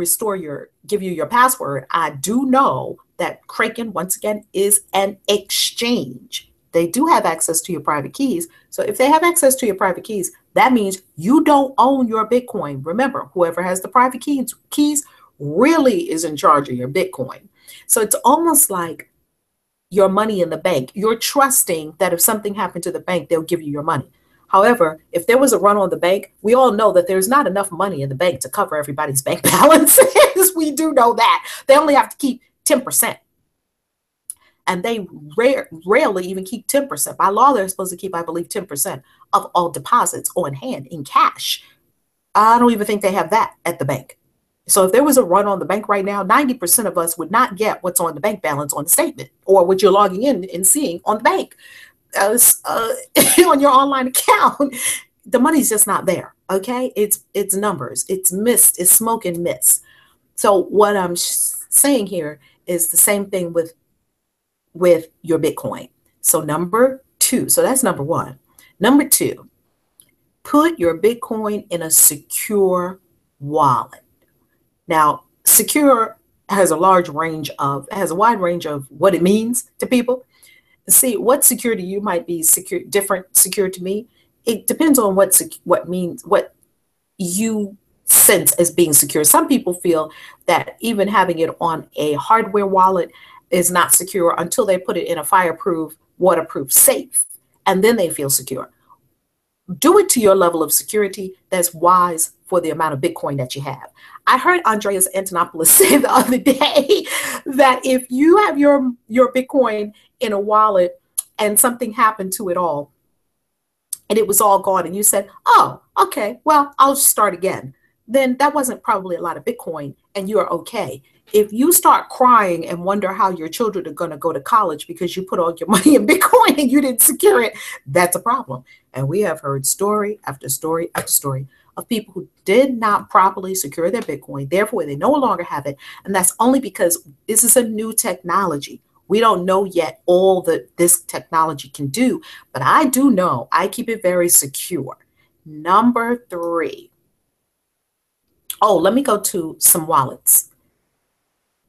give you your password. I do know that Kraken, once again, is an exchange. They do have access to your private keys. So if they have access to your private keys, that means you don't own your Bitcoin. Remember, whoever has the private keys really is in charge of your Bitcoin. So it's almost like your money in the bank. You're trusting that if something happened to the bank, they'll give you your money. However, if there was a run on the bank, we all know that there's not enough money in the bank to cover everybody's bank balances. We do know that. They only have to keep 10%. And they rarely even keep 10%. By law, they're supposed to keep, I believe, 10% of all deposits on hand in cash. I don't even think they have that at the bank. So if there was a run on the bank right now, 90% of us would not get what's on the bank balance on the statement or what you're logging in and seeing on the bank. On your online account, the money's just not there. Okay, it's numbers, it's mist, it's smoke and mist. So what I'm saying here is the same thing with your Bitcoin. So number 2, so that's number 1. Number 2, put your Bitcoin in a secure wallet. Now, secure has a wide range of what it means to people. See, what secure to you might be different secure to me. It depends on what you sense as being secure. Some people feel that even having it on a hardware wallet is not secure until they put it in a fireproof, waterproof safe, and then they feel secure. Do it to your level of security that's wise for the amount of Bitcoin that you have. I heard Andreas Antonopoulos say the other day that if you have your Bitcoin in a wallet and something happened to it all and it was all gone and you said, oh, okay, well, I'll start again. then that wasn't probably a lot of Bitcoin and you're okay. If you start crying and wonder how your children are going to go to college because you put all your money in Bitcoin and you didn't secure it, that's a problem. And we have heard story after story after story of people who did not properly secure their Bitcoin. Therefore, they no longer have it. And that's only because this is a new technology. We don't know yet all that this technology can do, but I do know I keep it very secure. Number 3. Oh, let me go to some wallets.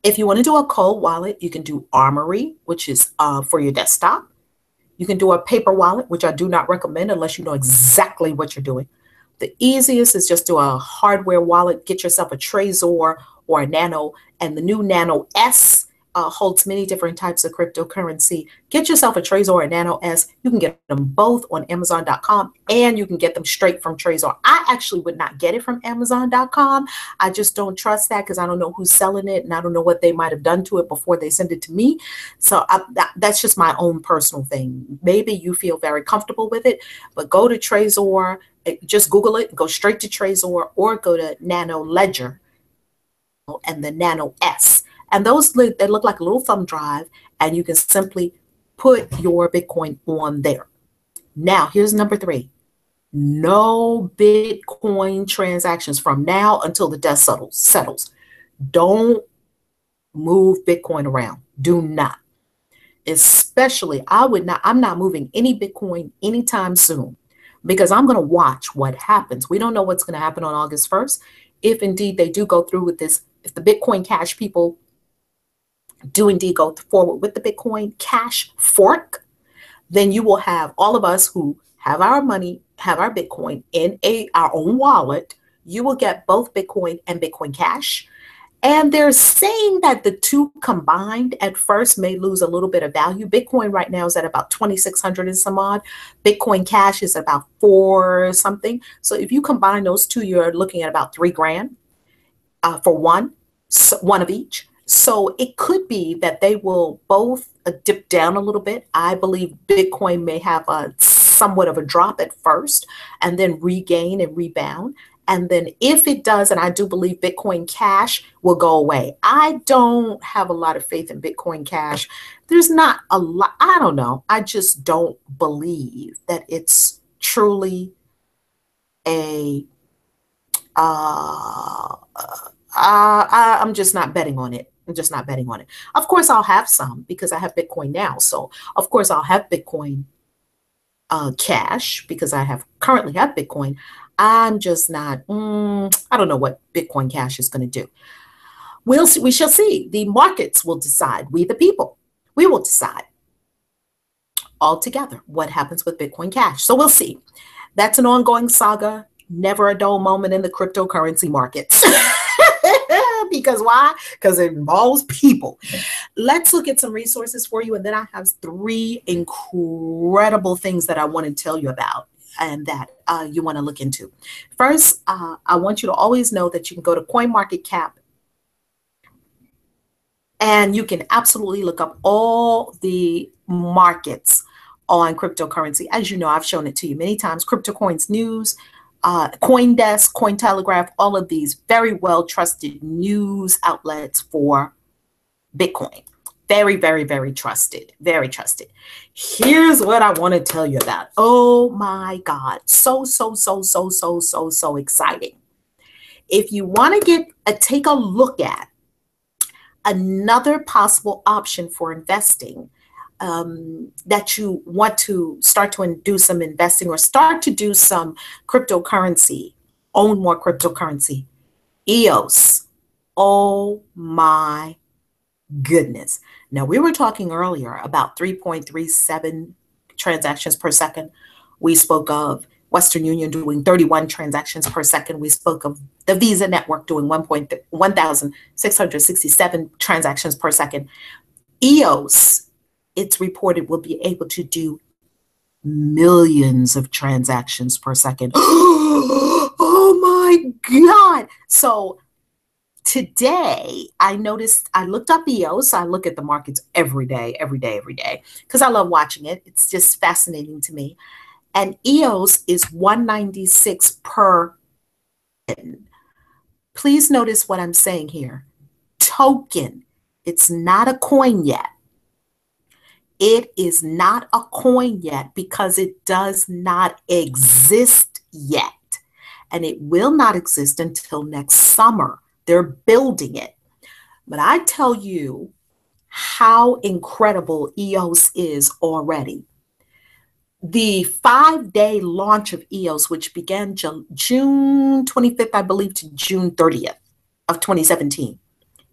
If you want to do a cold wallet, you can do Armory, which is for your desktop. You can do a paper wallet, which I do not recommend unless you know exactly what you're doing. The easiest is just do a hardware wallet. Get yourself a Trezor or a Nano, and the new Nano S holds many different types of cryptocurrency. Get yourself a Trezor or a Nano S. You can get them both on Amazon.com, and you can get them straight from Trezor. I actually would not get it from Amazon.com. I just don't trust that because I don't know who's selling it, and I don't know what they might have done to it before they send it to me. So that's just my own personal thing. Maybe you feel very comfortable with it, but go to Trezor. Just Google it, go straight to Trezor, or go to Nano Ledger and the Nano S. And those, they look like a little thumb drive, and you can simply put your Bitcoin on there. Now, here's number 3. No Bitcoin transactions from now until the dust settles. Don't move Bitcoin around. Do not. Especially, I'm not moving any Bitcoin anytime soon, because I'm going to watch what happens. We don't know what's going to happen on August 1st. If indeed they do go through with this, if the Bitcoin Cash people do indeed go forward with the Bitcoin Cash fork, then you will have all of us who have our money, have our Bitcoin in our own wallet. You will get both Bitcoin and Bitcoin Cash. And they're saying that the two combined at first may lose a little bit of value. Bitcoin right now is at about 2,600 and some odd. Bitcoin Cash is about 4 something. So if you combine those two, you're looking at about $3,000 for one of each. So it could be that they will both dip down a little bit. I believe Bitcoin may have a somewhat of a drop at first and then regain and rebound. And then if it does, and I do believe Bitcoin Cash will go away. I don't have a lot of faith in Bitcoin Cash. There's not a lot. I don't know. I just don't believe that it's truly a, I'm just not betting on it. I'm just not betting on it. Of course, I'll have some because I have Bitcoin now. So of course I'll have Bitcoin Cash because I currently have Bitcoin. I'm just not, I don't know what Bitcoin Cash is going to do. We'll see, we shall see. The markets will decide. We, the people, we will decide all together what happens with Bitcoin Cash. So we'll see. That's an ongoing saga. Never a dull moment in the cryptocurrency markets. Because why? Because it involves people. Let's look at some resources for you. And then I have 3 incredible things that I want to tell you about and that you want to look into. First, I want you to always know that you can go to CoinMarketCap and you can absolutely look up all the markets on cryptocurrency. As you know, I've shown it to you many times. CryptoCoins News, CoinDesk, Cointelegraph, all of these very well trusted news outlets for Bitcoin. Very, very, very trusted. Very trusted. Here's what I want to tell you about. Oh my God. So exciting. If you want to take a look at another possible option for investing, that you want to start to do some investing or start to do some cryptocurrency, own more cryptocurrency, EOS. Oh my goodness. Now, we were talking earlier about 3.37 transactions per second. We spoke of Western Union doing 31 transactions per second. We spoke of the Visa network doing 1,667 transactions per second. EOS, it's reported, will be able to do millions of transactions per second. Oh my God. So today, I noticed, I looked up EOS. I look at the markets every day, because I love watching it. It's just fascinating to me. And EOS is 196 per. please notice what I'm saying here. Token. It's not a coin yet. It is not a coin yet because it does not exist yet. And it will not exist until next summer. They're building it. But I tell you how incredible EOS is already. The 5-day launch of EOS, which began June 25th, I believe, to June 30th of 2017.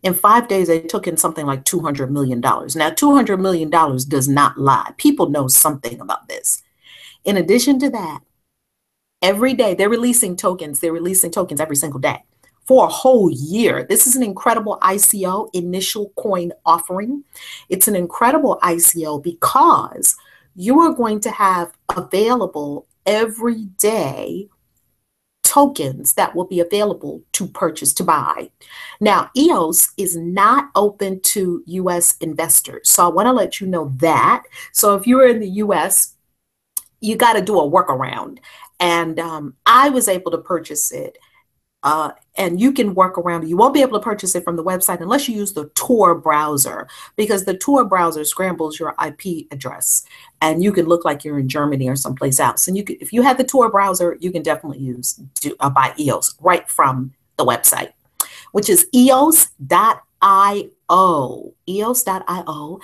In 5 days, they took in something like $200 million. Now, $200 million does not lie. People know something about this. In addition to that, every day they're releasing tokens. They're releasing tokens every single day for a whole year. This is an incredible ICO, initial coin offering. It's an incredible ICO because you are going to have available every day tokens that will be available to purchase, to buy. Now, EOS is not open to US investors. So I want to let you know that. So if you're in the US, you got to do a workaround. And I was able to purchase it. And you can work around it. You won't be able to purchase it from the website unless you use the Tor browser, because the Tor browser scrambles your IP address and you can look like you're in Germany or someplace else. And you can, if you have the Tor browser, you can definitely buy EOS right from the website, which is eos.io, eos.io.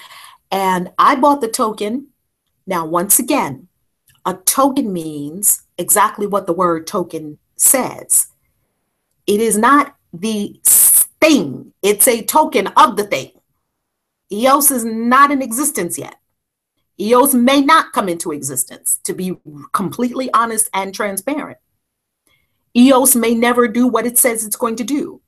And I bought the token. Now, once again, a token means exactly what the word token says. It is not the thing. It's a token of the thing. EOS is not in existence yet. EOS may not come into existence, to be completely honest and transparent. EOS may never do what it says it's going to do.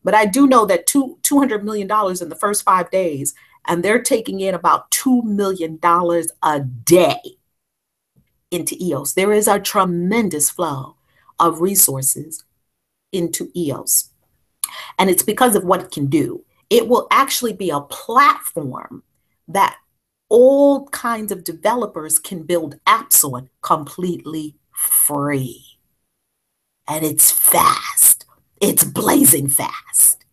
But I do know that $200 million in the first 5 days, and they're taking in about $2 million a day into EOS. There is a tremendous flow of resources into EOS. And it's because of what it can do. It will actually be a platform that all kinds of developers can build apps on completely free. And it's fast. It's blazing fast.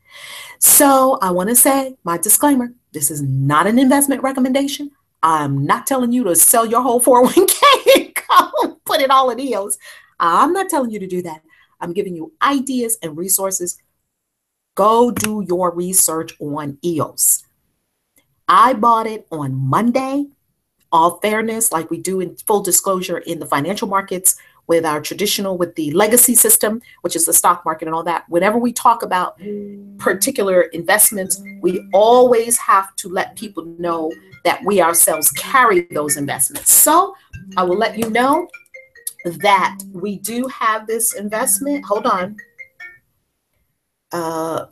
So I want to say my disclaimer, this is not an investment recommendation. I'm not telling you to sell your whole 401k and go put it all in EOS. I'm not telling you to do that. I'm giving you ideas and resources. Go do your research on EOS. I bought it on Monday. All fairness, like we do in full disclosure in the financial markets with our traditional, with the legacy system, which is the stock market and all that. Whenever we talk about particular investments, we always have to let people know that we ourselves carry those investments. So I will let you know that we do have this investment. Hold on. I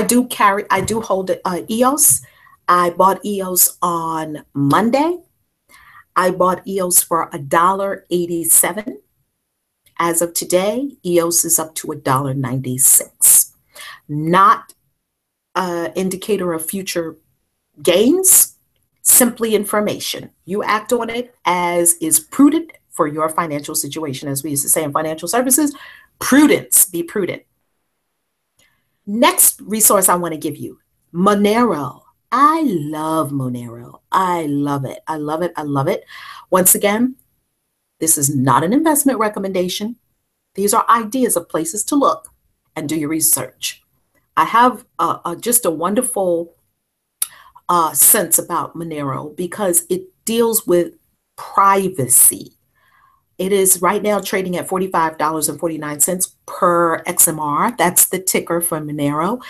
do hold EOS. I bought EOS on Monday. I bought EOS for $1.87. As of today, EOS is up to $1.96. Not an indicator of future gains, simply information. You act on it as is prudent for your financial situation. As we used to say in financial services, prudence, be prudent. Next resource I want to give you, Monero. I love Monero. I love it. I love it. I love it. Once again, this is not an investment recommendation. These are ideas of places to look and do your research. I have just a wonderful sense about Monero because it deals with privacy. It is right now trading at $45.49 per XMR. That's the ticker for Monero.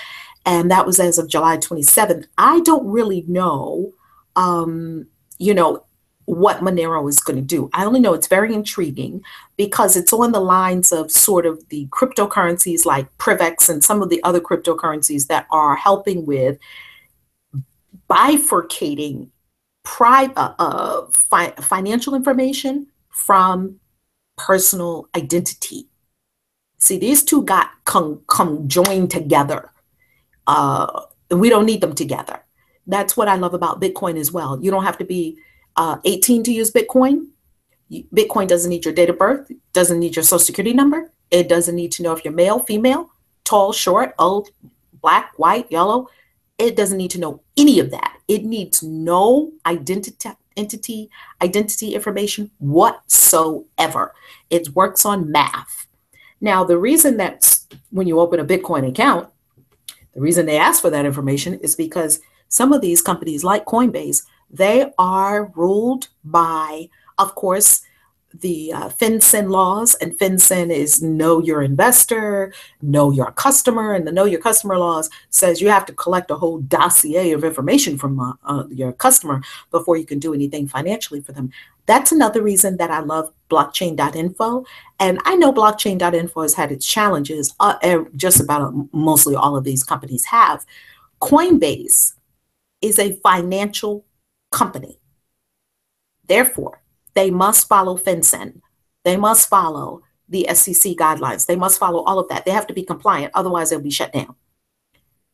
And that was as of July 27th. I don't really know, what Monero is going to do. I only know it's very intriguing because it's on the lines of sort of the cryptocurrencies like Prevex and some of the other cryptocurrencies that are helping with bifurcating financial information from personal identity. See, these two got come joined together. And we don't need them together. That's what I love about Bitcoin as well. You don't have to be 18 to use Bitcoin. Bitcoin doesn't need your date of birth, doesn't need your social security number, It doesn't need to know if you're male, female, tall, short, old, black, white, yellow. It doesn't need to know any of that. It needs no identity information whatsoever. It works on math. Now, the reason that when you open a Bitcoin account, the reason they ask for that information is because some of these companies like Coinbase, they are ruled by, of course, the FinCEN laws, and FinCEN is know your investor, know your customer, and the know your customer laws says you have to collect a whole dossier of information from your customer before you can do anything financially for them. That's another reason that I love blockchain.info. And I know blockchain.info has had its challenges, just about mostly all of these companies have. Coinbase is a financial company. Therefore, they must follow FinCEN. They must follow the SEC guidelines. They must follow all of that. They have to be compliant. Otherwise, they'll be shut down.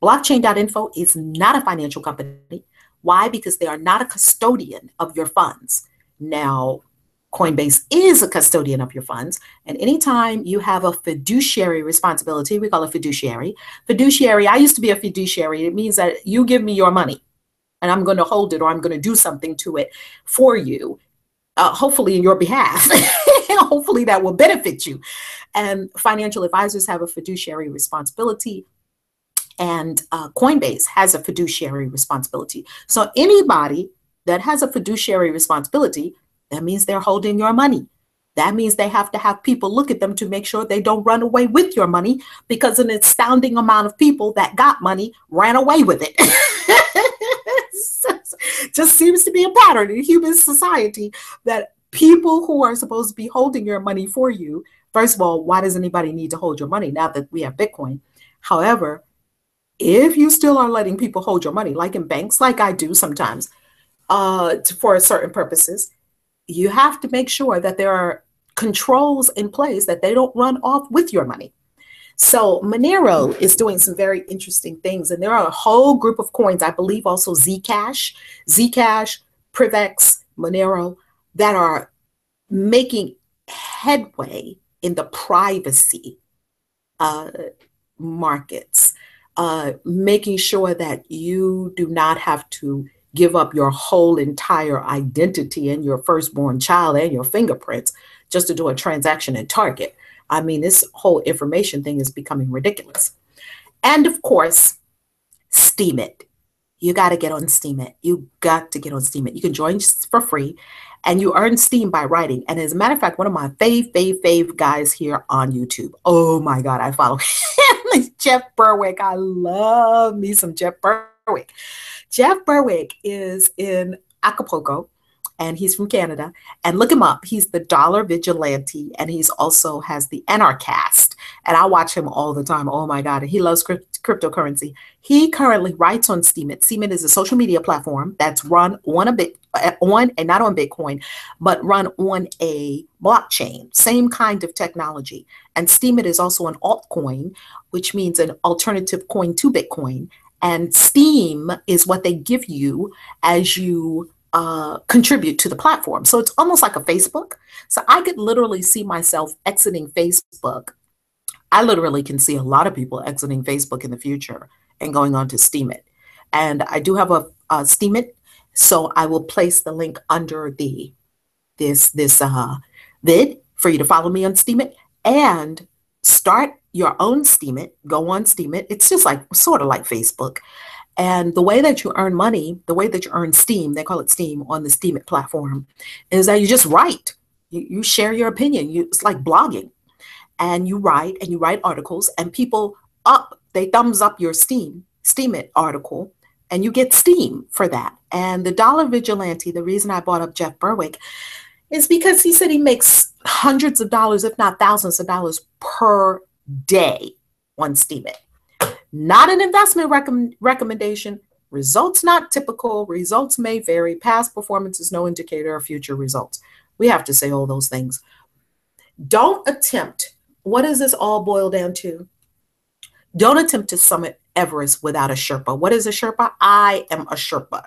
Blockchain.info is not a financial company. Why? Because they are not a custodian of your funds. Now, Coinbase is a custodian of your funds. And anytime you have a fiduciary responsibility, we call it fiduciary. Fiduciary, I used to be a fiduciary. It means that you give me your money and I'm going to hold it, or I'm going to do something to it for you. Hopefully in your behalf. Hopefully that will benefit you. And financial advisors have a fiduciary responsibility, and Coinbase has a fiduciary responsibility. So anybody that has a fiduciary responsibility, that means they're holding your money. That means they have to have people look at them to make sure they don't run away with your money, because an astounding amount of people that got money ran away with it. Just seems to be a pattern in human society that people who are supposed to be holding your money for you, first of all, why does anybody need to hold your money now that we have Bitcoin? However, if you still are letting people hold your money, like in banks, like I do sometimes, for certain purposes, you have to make sure that there are controls in place that they don't run off with your money. So Monero is doing some very interesting things, and there are a whole group of coins, I believe also Zcash, Prevex, Monero, that are making headway in the privacy markets, making sure that you do not have to give up your whole entire identity and your firstborn child and your fingerprints just to do a transaction in Target. I mean, this whole information thing is becoming ridiculous. And of course, Steemit. You got to get on Steemit. You got to get on Steemit. You can join for free, and you earn Steem by writing. And as a matter of fact, one of my fave guys here on YouTube. Oh my God, I follow him. Jeff Berwick. I love me some Jeff Berwick. Jeff Berwick is in Acapulco, and he's from Canada. And look him up. He's the Dollar Vigilante, and he's also has the Anarchast. And I watch him all the time. Oh my God. He loves cryptocurrency. He currently writes on Steemit. Steemit is a social media platform that's run on and not on Bitcoin, but run on a blockchain, same kind of technology. And Steemit is also an altcoin, which means an alternative coin to Bitcoin. And Steem is what they give you as you contribute to the platform. So it's almost like a Facebook. So I could literally see myself exiting Facebook. I literally can see a lot of people exiting Facebook in the future and going on to Steemit. And I do have a Steemit, so I will place the link under this vid for you to follow me on Steemit and start your own Steemit. Go on Steemit. It's just like sort of like Facebook. And the way that you earn money, the way that you earn Steem, they call it Steem on the Steemit platform, is that you just write. You share your opinion. It's like blogging. And you write articles, and people they thumbs up your Steemit article, and you get Steem for that. And the Dollar Vigilante, the reason I brought up Jeff Berwick is because he said he makes hundreds of dollars, if not thousands of dollars per day on Steemit. Not an investment recommendation. Results not typical. Results may vary. Past performance is no indicator of future results. We have to say all those things. Don't attempt. What does this all boil down to? Don't attempt to summit Everest without a Sherpa. What is a Sherpa? I am a Sherpa.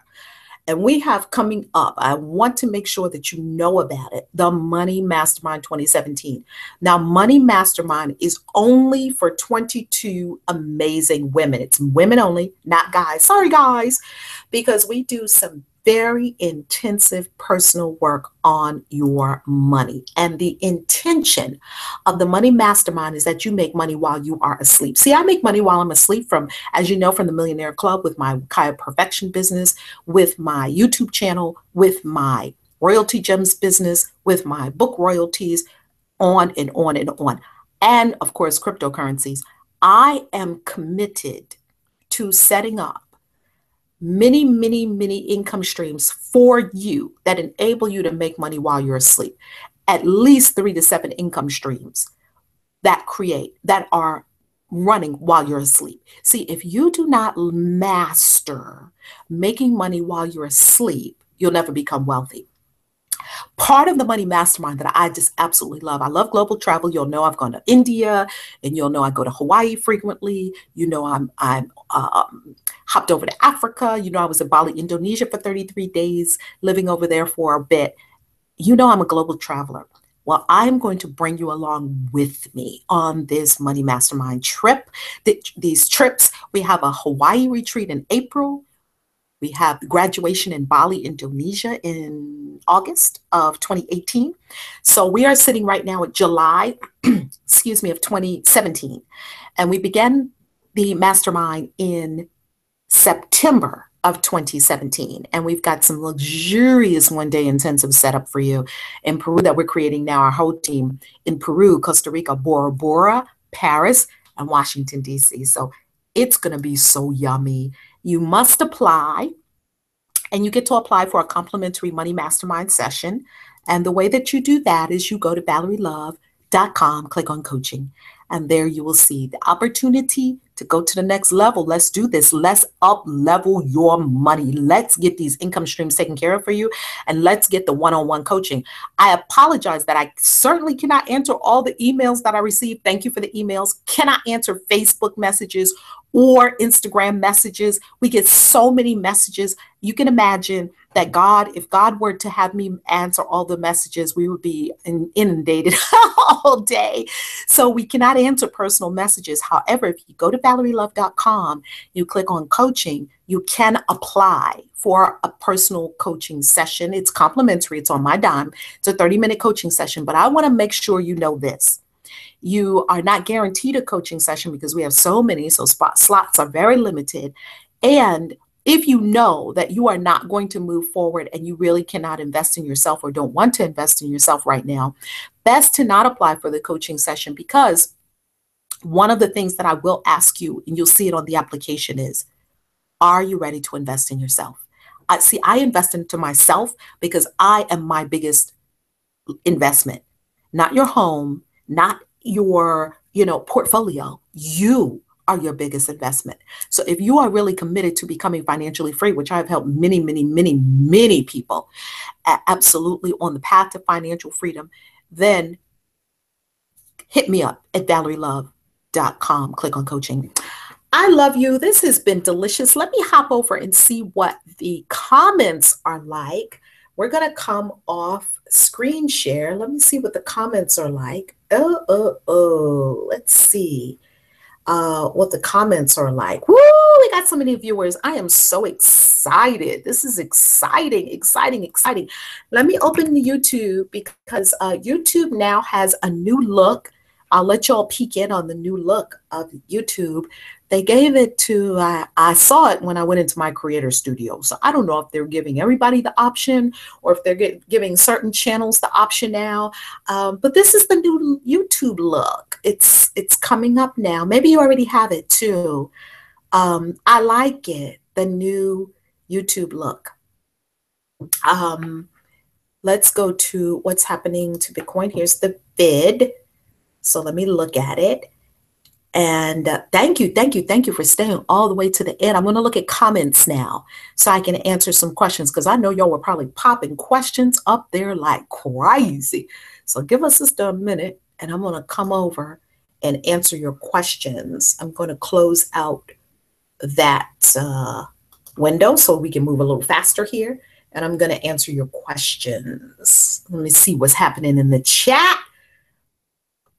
And we have coming up, I want to make sure that you know about it, the Money Mastermind 2017. Now, Money Mastermind is only for 22 amazing women. It's women only, not guys. Sorry, guys, because we do some very intensive personal work on your money. And the intention of the Money Mastermind is that you make money while you are asleep. See, I make money while I'm asleep from, as you know, from the Millionaire Club, with my Kaya Perfection business, with my YouTube channel, with my Royalty Gems business, with my book royalties, on and on and on. And of course, cryptocurrencies. I am committed to setting up many, many, many income streams for you that enable you to make money while you're asleep. At least 3 to 7 income streams that are running while you're asleep. See, if you do not master making money while you're asleep, you'll never become wealthy. Part of the Money Mastermind that I just absolutely love. I love global travel. You'll know I've gone to India, and you'll know I go to Hawaii frequently. You know I'm hopped over to Africa. You know I was in Bali, Indonesia for 33 days, living over there for a bit. You know I'm a global traveler. Well, I'm going to bring you along with me on this Money Mastermind trip. These trips, we have a Hawaii retreat in April. We have graduation in Bali, Indonesia in August of 2018. So we are sitting right now at July, excuse me, of 2017. And we began the mastermind in September of 2017. And we've got some luxurious one-day intensive setup for you in Peru that we're creating now, our whole team in Peru, Costa Rica, Bora Bora, Paris, and Washington, D.C. So it's going to be so yummy. You must apply, and you get to apply for a complimentary Money Mastermind session. And the way that you do that is you go to ValerieLove.com, click on coaching, and there you will see the opportunity to go to the next level. Let's do this. Let's up level your money. Let's get these income streams taken care of for you, and let's get the one-on-one coaching. I apologize that I certainly cannot answer all the emails that I received. Thank you for the emails. Cannot answer Facebook messages or Instagram messages. We get so many messages. You can imagine that if God were to have me answer all the messages, we would be inundated all day. So we cannot answer personal messages. However, if you go to ValerieLove.com, you click on coaching, you can apply for a personal coaching session. It's complimentary. It's on my dime. It's a 30-minute coaching session, but I want to make sure you know this. You are not guaranteed a coaching session because we have so many, so slots are very limited. And if you know that you are not going to move forward and you really cannot invest in yourself or don't want to invest in yourself right now, best to not apply for the coaching session, because one of the things that I will ask you, and you'll see it on the application, is, are you ready to invest in yourself? I invest into myself because I am my biggest investment, not your home, not your, portfolio. You are your biggest investment. So if you are really committed to becoming financially free, which I've helped many, many, many, many people absolutely on the path to financial freedom, then hit me up at ValerieLove.com. Click on coaching. I love you. This has been delicious. Let me hop over and see what the comments are like. We're going to come off screen share. Let me see what the comments are like. Let's see what the comments are like. Woo, we got so many viewers. I am so excited. This is exciting, exciting, exciting. Let me open the YouTube because YouTube now has a new look. I'll let y'all peek in on the new look of YouTube. They gave it to, I saw it when I went into my creator studio. So I don't know if they're giving everybody the option or if they're giving certain channels the option now. But this is the new YouTube look. It's coming up now. Maybe you already have it too. I like it, the new YouTube look. Let's go to what's happening to Bitcoin. Here's the vid. So let me look at it. And thank you for staying all the way to the end. I'm going to look at comments now so I can answer some questions, because I know y'all were probably popping questions up there like crazy. So give us just a minute and I'm going to come over and answer your questions. I'm going to close out that window so we can move a little faster here. And I'm going to answer your questions. Let me see what's happening in the chat.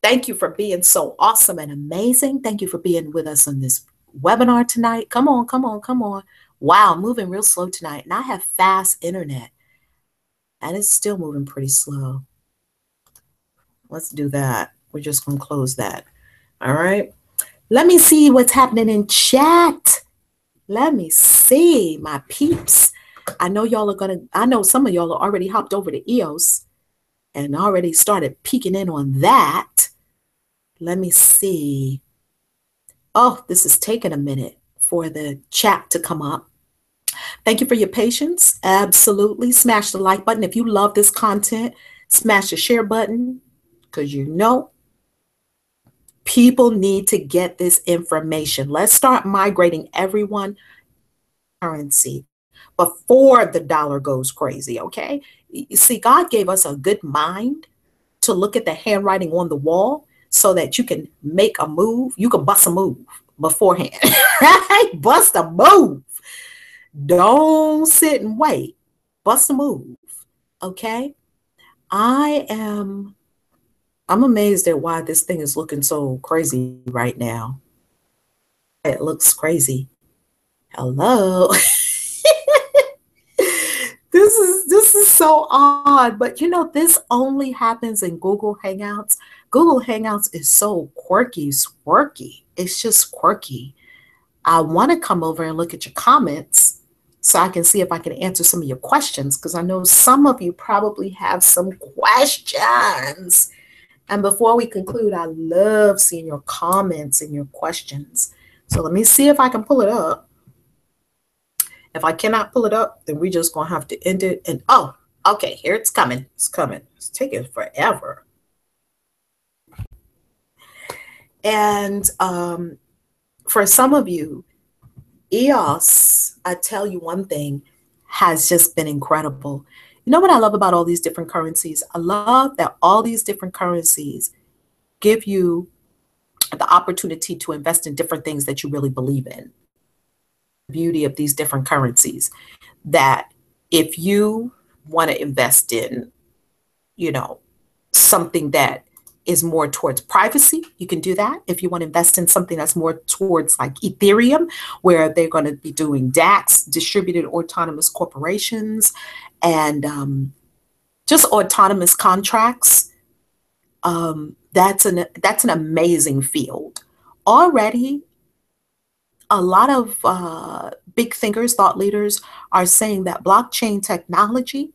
Thank you for being so awesome and amazing. Thank you for being with us on this webinar tonight. Come on, come on, come on. Wow, moving real slow tonight. And I have fast internet. And it's still moving pretty slow. Let's do that. We're just going to close that. All right. Let me see what's happening in chat. Let me see, my peeps. I know y'all are going to, I know some of y'all are already hopped over to EOS and already started peeking in on that. Let me see. Oh, this is taking a minute for the chat to come up. Thank you for your patience. Absolutely. Smash the like button. If you love this content, smash the share button because you know people need to get this information. Let's start migrating everyone currency before the dollar goes crazy, okay? You see, God gave us a good mind to look at the handwriting on the wall so that you can make a move. You can bust a move beforehand, right? Bust a move. Don't sit and wait. Bust a move, okay? I'm amazed at why this thing is looking so crazy right now. It looks crazy. Hello. This is so odd, but you know, this only happens in Google Hangouts. Google Hangouts is so quirky, squirky. It's just quirky. I want to come over and look at your comments so I can see if I can answer some of your questions, because I know some of you probably have some questions. And before we conclude, I love seeing your comments and your questions. So let me see if I can pull it up. If I cannot pull it up, then we're just going to have to end it. And oh, okay, here it's coming. It's coming. It's taking forever. And for some of you, EOS, I tell you one thing, has just been incredible. You know what I love about all these different currencies? I love that all these different currencies give you the opportunity to invest in different things that you really believe in. The beauty of these different currencies, that if you want to invest in, you know, something that is more towards privacy, you can do that. If you want to invest in something that's more towards like Ethereum, where they're going to be doing DAX, distributed autonomous corporations, and just autonomous contracts, that's an amazing field. Already, a lot of big thinkers, thought leaders are saying that blockchain technology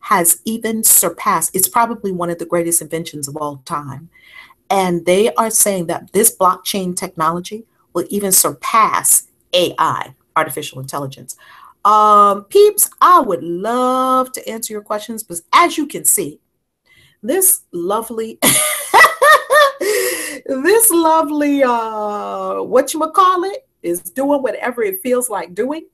has even surpassed, it's probably one of the greatest inventions of all time. And they are saying that this blockchain technology will even surpass AI, artificial intelligence. Peeps, I would love to answer your questions, but as you can see, this lovely, whatchamacallit, is doing whatever it feels like doing.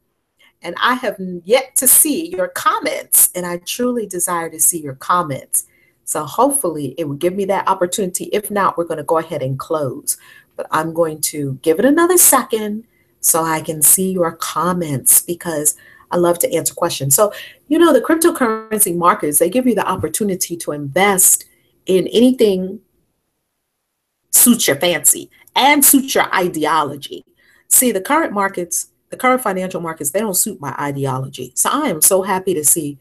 And I have yet to see your comments, and I truly desire to see your comments. So hopefully it will give me that opportunity. If not, we're going to go ahead and close. But I'm going to give it another second so I can see your comments, because I love to answer questions. So, you know, the cryptocurrency markets, they give you the opportunity to invest in anything suits your fancy and suits your ideology. See, the current markets, the current financial markets, they don't suit my ideology. So I am so happy to see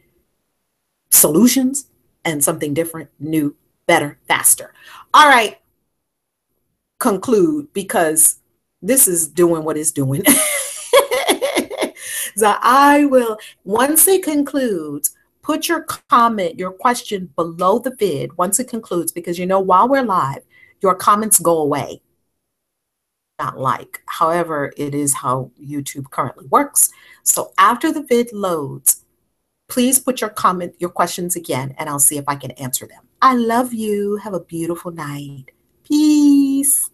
solutions and something different, new, better, faster. All right, conclude, because this is doing what it's doing. So I will, once it concludes, put your comment, your question below the vid once it concludes, because you know, while we're live, your comments go away. Not like, however, it is how YouTube currently works. So after the vid loads, please put your comment, your questions again, and I'll see if I can answer them. I love you. Have a beautiful night. Peace.